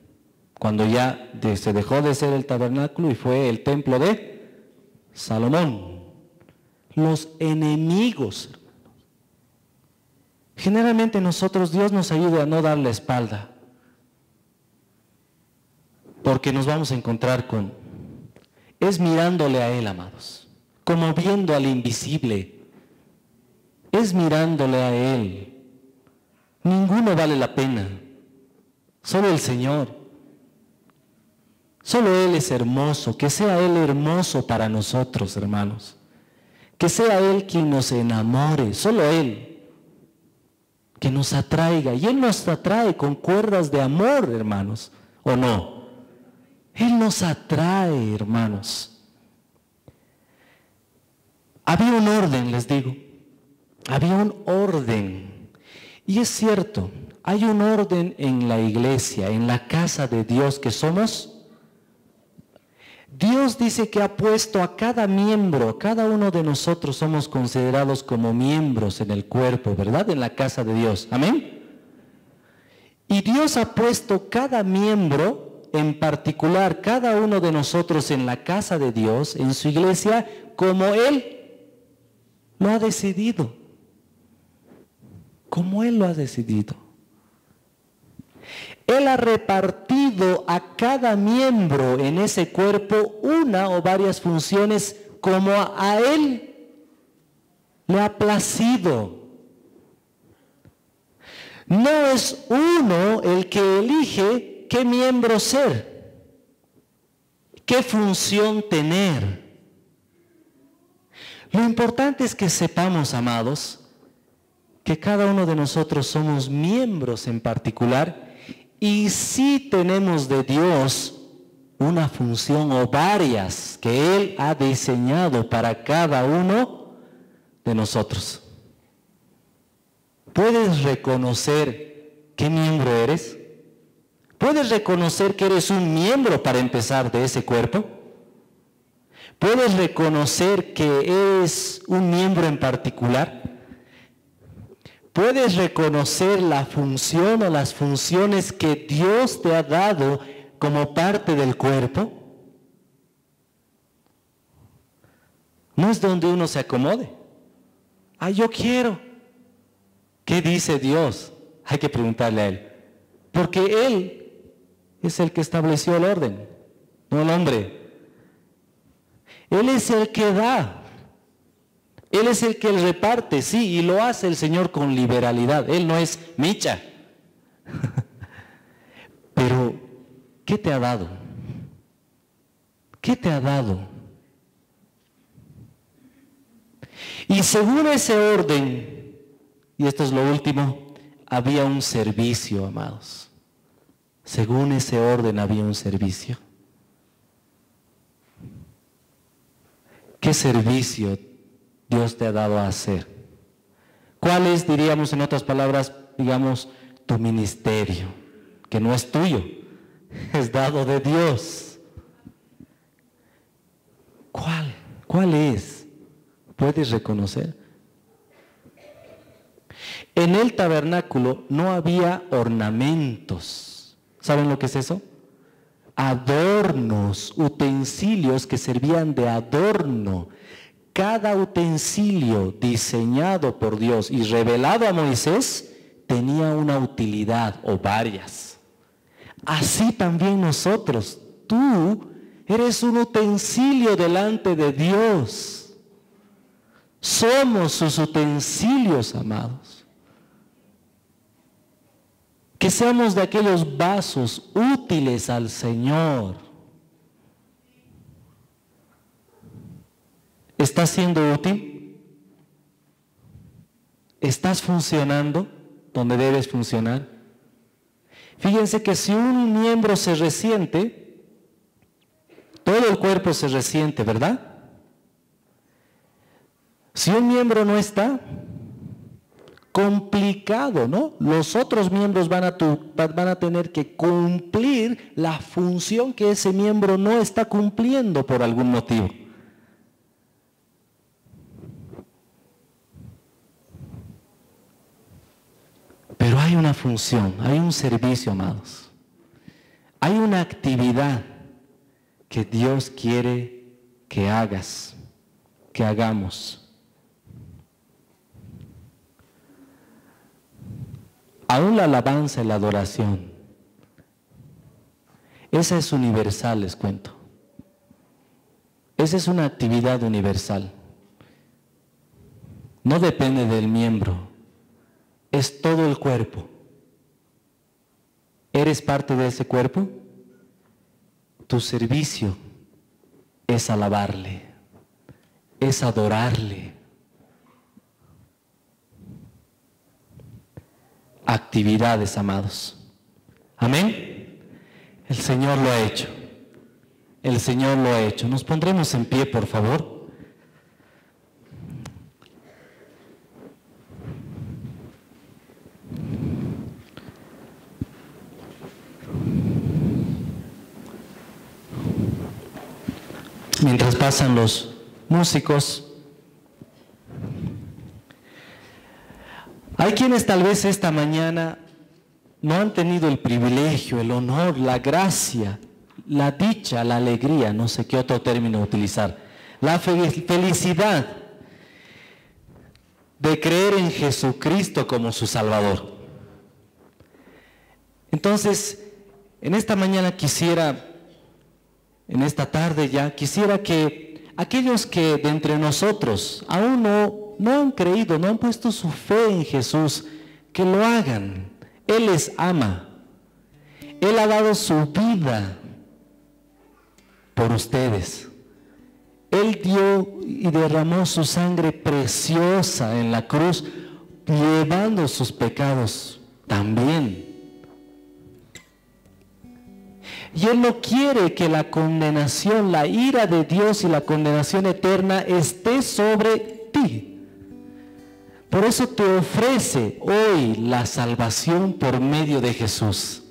cuando ya se dejó de ser el tabernáculo y fue el templo de Salomón, los enemigos. Generalmente nosotros, Dios nos ayuda a no dar la espalda, porque nos vamos a encontrar con, es mirándole a Él, amados, como viendo al invisible, es mirándole a Él. Ninguno vale la pena, solo el Señor. Solo Él es hermoso, que sea Él hermoso para nosotros, hermanos. Que sea Él quien nos enamore, solo Él, que nos atraiga. Y Él nos atrae con cuerdas de amor, hermanos, ¿o no? Él nos atrae, hermanos. Había un orden, les digo. Había un orden. Y es cierto, hay un orden en la iglesia, en la casa de Dios que somos. Dios dice que ha puesto a cada miembro, cada uno de nosotros somos considerados como miembros en el cuerpo, ¿verdad? En la casa de Dios. Amén. Y Dios ha puesto cada miembro, en particular cada uno de nosotros en la casa de Dios, en su iglesia, como Él lo ha decidido. Como Él lo ha decidido. Él ha repartido a cada miembro en ese cuerpo una o varias funciones como a Él le ha placido. No es uno el que elige qué miembro ser, qué función tener. Lo importante es que sepamos, amados, que cada uno de nosotros somos miembros en particular y sí tenemos de Dios una función o varias que Él ha diseñado para cada uno de nosotros. ¿Puedes reconocer qué miembro eres? ¿Puedes reconocer que eres un miembro para empezar de ese cuerpo? ¿Puedes reconocer que eres un miembro en particular? ¿Puedes reconocer la función o las funciones que Dios te ha dado como parte del cuerpo? No es donde uno se acomode. Yo quiero. ¿Qué dice Dios? Hay que preguntarle a Él. Porque Él es el que estableció el orden, no el hombre. Él es el que da. Él es el que reparte, sí, y lo hace el Señor con liberalidad. Él no es micha. Pero, ¿qué te ha dado? ¿Qué te ha dado? Y según ese orden, y esto es lo último, había un servicio, amados. Según ese orden había un servicio. ¿Qué servicio Dios te ha dado a hacer? ¿Cuál es, diríamos en otras palabras, digamos, tu ministerio? Que no es tuyo, es dado de Dios. ¿Cuál? ¿Cuál es? ¿Puedes reconocer? En el tabernáculo no había ornamentos. ¿Saben lo que es eso? Adornos, utensilios que servían de adorno. Cada utensilio diseñado por Dios y revelado a Moisés tenía una utilidad o varias. Así también nosotros, tú eres un utensilio delante de Dios. Somos sus utensilios, amados. Que seamos de aquellos vasos útiles al Señor. ¿Estás siendo útil? ¿Estás funcionando donde debes funcionar? Fíjense que si un miembro se resiente, todo el cuerpo se resiente, ¿verdad? Si un miembro no está, complicado, ¿no? Los otros miembros van a tener que cumplir la función que ese miembro no está cumpliendo por algún motivo. Pero hay una función, hay un servicio, amados. Hay una actividad que Dios quiere que hagas, que hagamos. Aún la alabanza y la adoración, esa es universal, les cuento. Esa es una actividad universal. No depende del miembro, es todo el cuerpo. ¿Eres parte de ese cuerpo? Tu servicio es alabarle, es adorarle. Actividades, amados. Amén. El Señor lo ha hecho. El Señor lo ha hecho. Nos pondremos en pie, por favor. Mientras pasan los músicos, hay quienes tal vez esta mañana no han tenido el privilegio, el honor, la gracia, la dicha, la alegría, no sé qué otro término utilizar, la felicidad de creer en Jesucristo como su Salvador. Entonces, en esta mañana en esta tarde ya, quisiera que aquellos que de entre nosotros aún no han creído, no han puesto su fe en Jesús, que lo hagan. Él les ama. Él ha dado su vida por ustedes. Él dio y derramó su sangre preciosa en la cruz, llevando sus pecados también. Y Él no quiere que la condenación, la ira de Dios y la condenación eterna esté sobre ti. Por eso te ofrece hoy la salvación por medio de Jesús.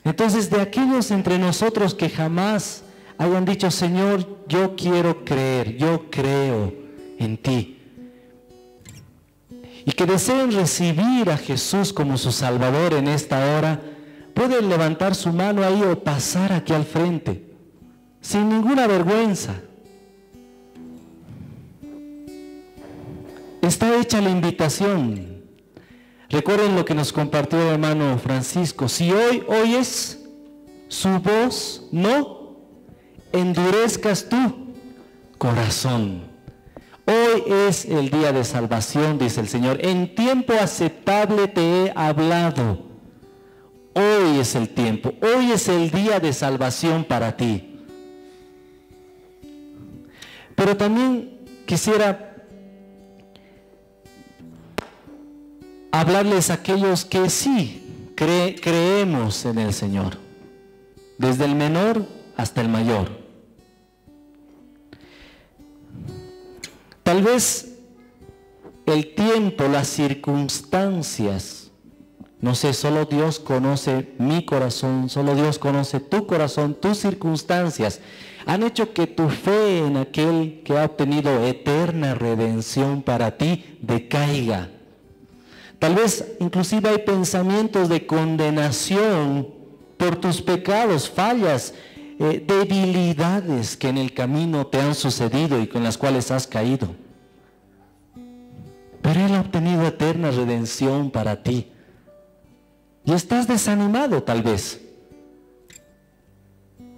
Entonces, de aquellos entre nosotros que jamás hayan dicho, Señor, yo quiero creer, yo creo en ti, y que deseen recibir a Jesús como su Salvador en esta hora, pueden levantar su mano ahí o pasar aquí al frente, sin ninguna vergüenza. Está hecha la invitación. Recuerden lo que nos compartió el hermano Francisco. Si hoy oyes su voz, no endurezcas tu corazón. Hoy es el día de salvación, dice el Señor. En tiempo aceptable te he hablado. Hoy es el tiempo, hoy es el día de salvación para ti. Pero también quisiera hablarles a aquellos que sí creemos en el Señor, desde el menor hasta el mayor. Tal vez el tiempo, las circunstancias, no sé, solo Dios conoce mi corazón, solo Dios conoce tu corazón, tus circunstancias, han hecho que tu fe en aquel que ha obtenido eterna redención para ti decaiga. Tal vez inclusive hay pensamientos de condenación por tus pecados, fallas, debilidades que en el camino te han sucedido y con las cuales has caído. Pero Él ha obtenido eterna redención para ti. Y estás desanimado tal vez.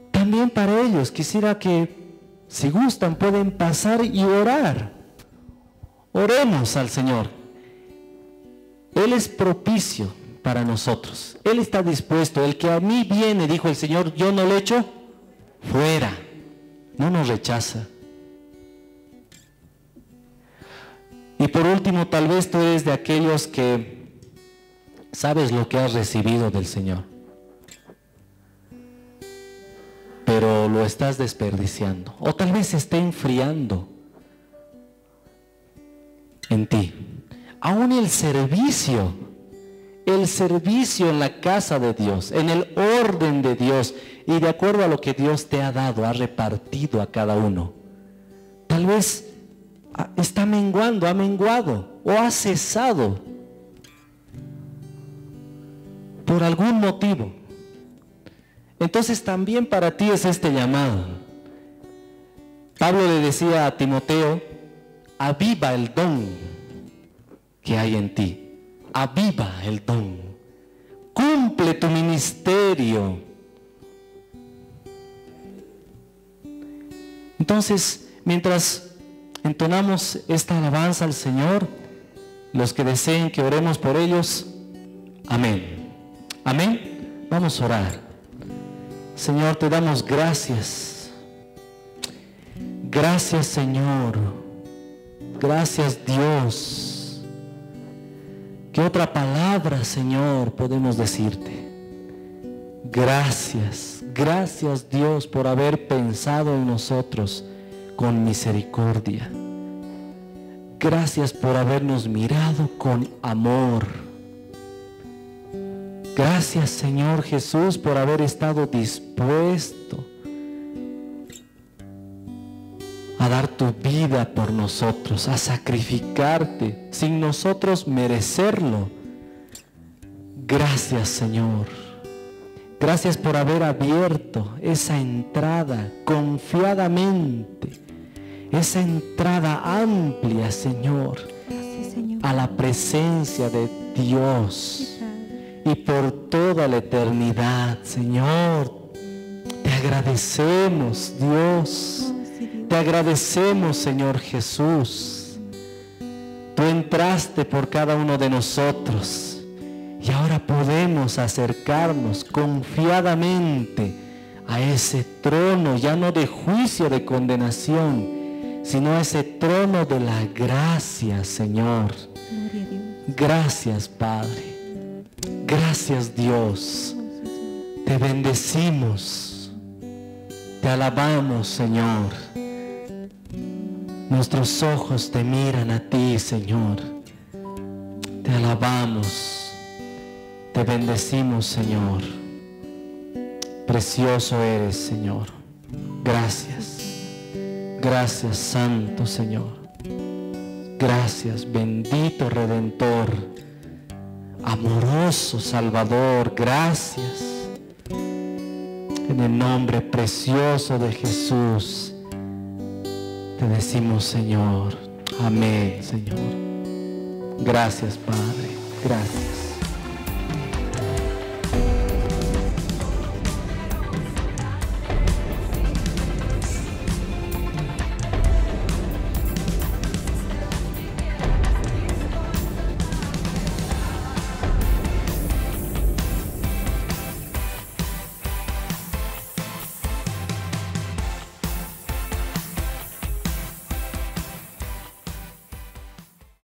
También para ellos quisiera que, si gustan, pueden pasar y orar. Oremos al Señor. Él es propicio para nosotros. Él está dispuesto. El que a mí viene, dijo el Señor, yo no le echo fuera. No nos rechaza. Y por último, tal vez tú eres de aquellos que sabes lo que has recibido del Señor, pero lo estás desperdiciando, o tal vez se esté enfriando en ti. Aún el servicio en la casa de Dios, en el orden de Dios y de acuerdo a lo que Dios te ha dado, ha repartido a cada uno, tal vez está menguando, ha menguado o ha cesado por algún motivo. Entonces también para ti es este llamado. Pablo le decía a Timoteo, aviva el don que hay en ti, aviva el don, cumple tu ministerio. Entonces, mientras entonamos esta alabanza al Señor, los que deseen que oremos por ellos, amén. Amén. Vamos a orar. Señor, te damos gracias. Gracias, Señor. Gracias, Dios. ¿Qué otra palabra, Señor, podemos decirte? Gracias. Gracias, Dios, por haber pensado en nosotros con misericordia. Gracias por habernos mirado con amor. Gracias, Señor Jesús, por haber estado dispuesto a dar tu vida por nosotros, a sacrificarte sin nosotros merecerlo. Gracias, Señor. Gracias por haber abierto esa entrada confiadamente, esa entrada amplia, Señor, a la presencia de Dios y por toda la eternidad. Señor, te agradecemos, Dios, te agradecemos, Señor Jesús. Tú entraste por cada uno de nosotros y ahora podemos acercarnos confiadamente a ese trono, ya no de juicio, de condenación, sino a ese trono de la gracia, Señor. Gracias, Padre. Gracias, Dios. Te bendecimos. Te alabamos, Señor. Nuestros ojos te miran a ti, Señor. Te alabamos. Te bendecimos, Señor. Precioso eres, Señor. Gracias. Gracias, Santo Señor. Gracias, bendito Redentor. Amoroso Salvador. Gracias. En el nombre precioso de Jesús te decimos, Señor. Amén, Señor. Gracias, Padre. Gracias.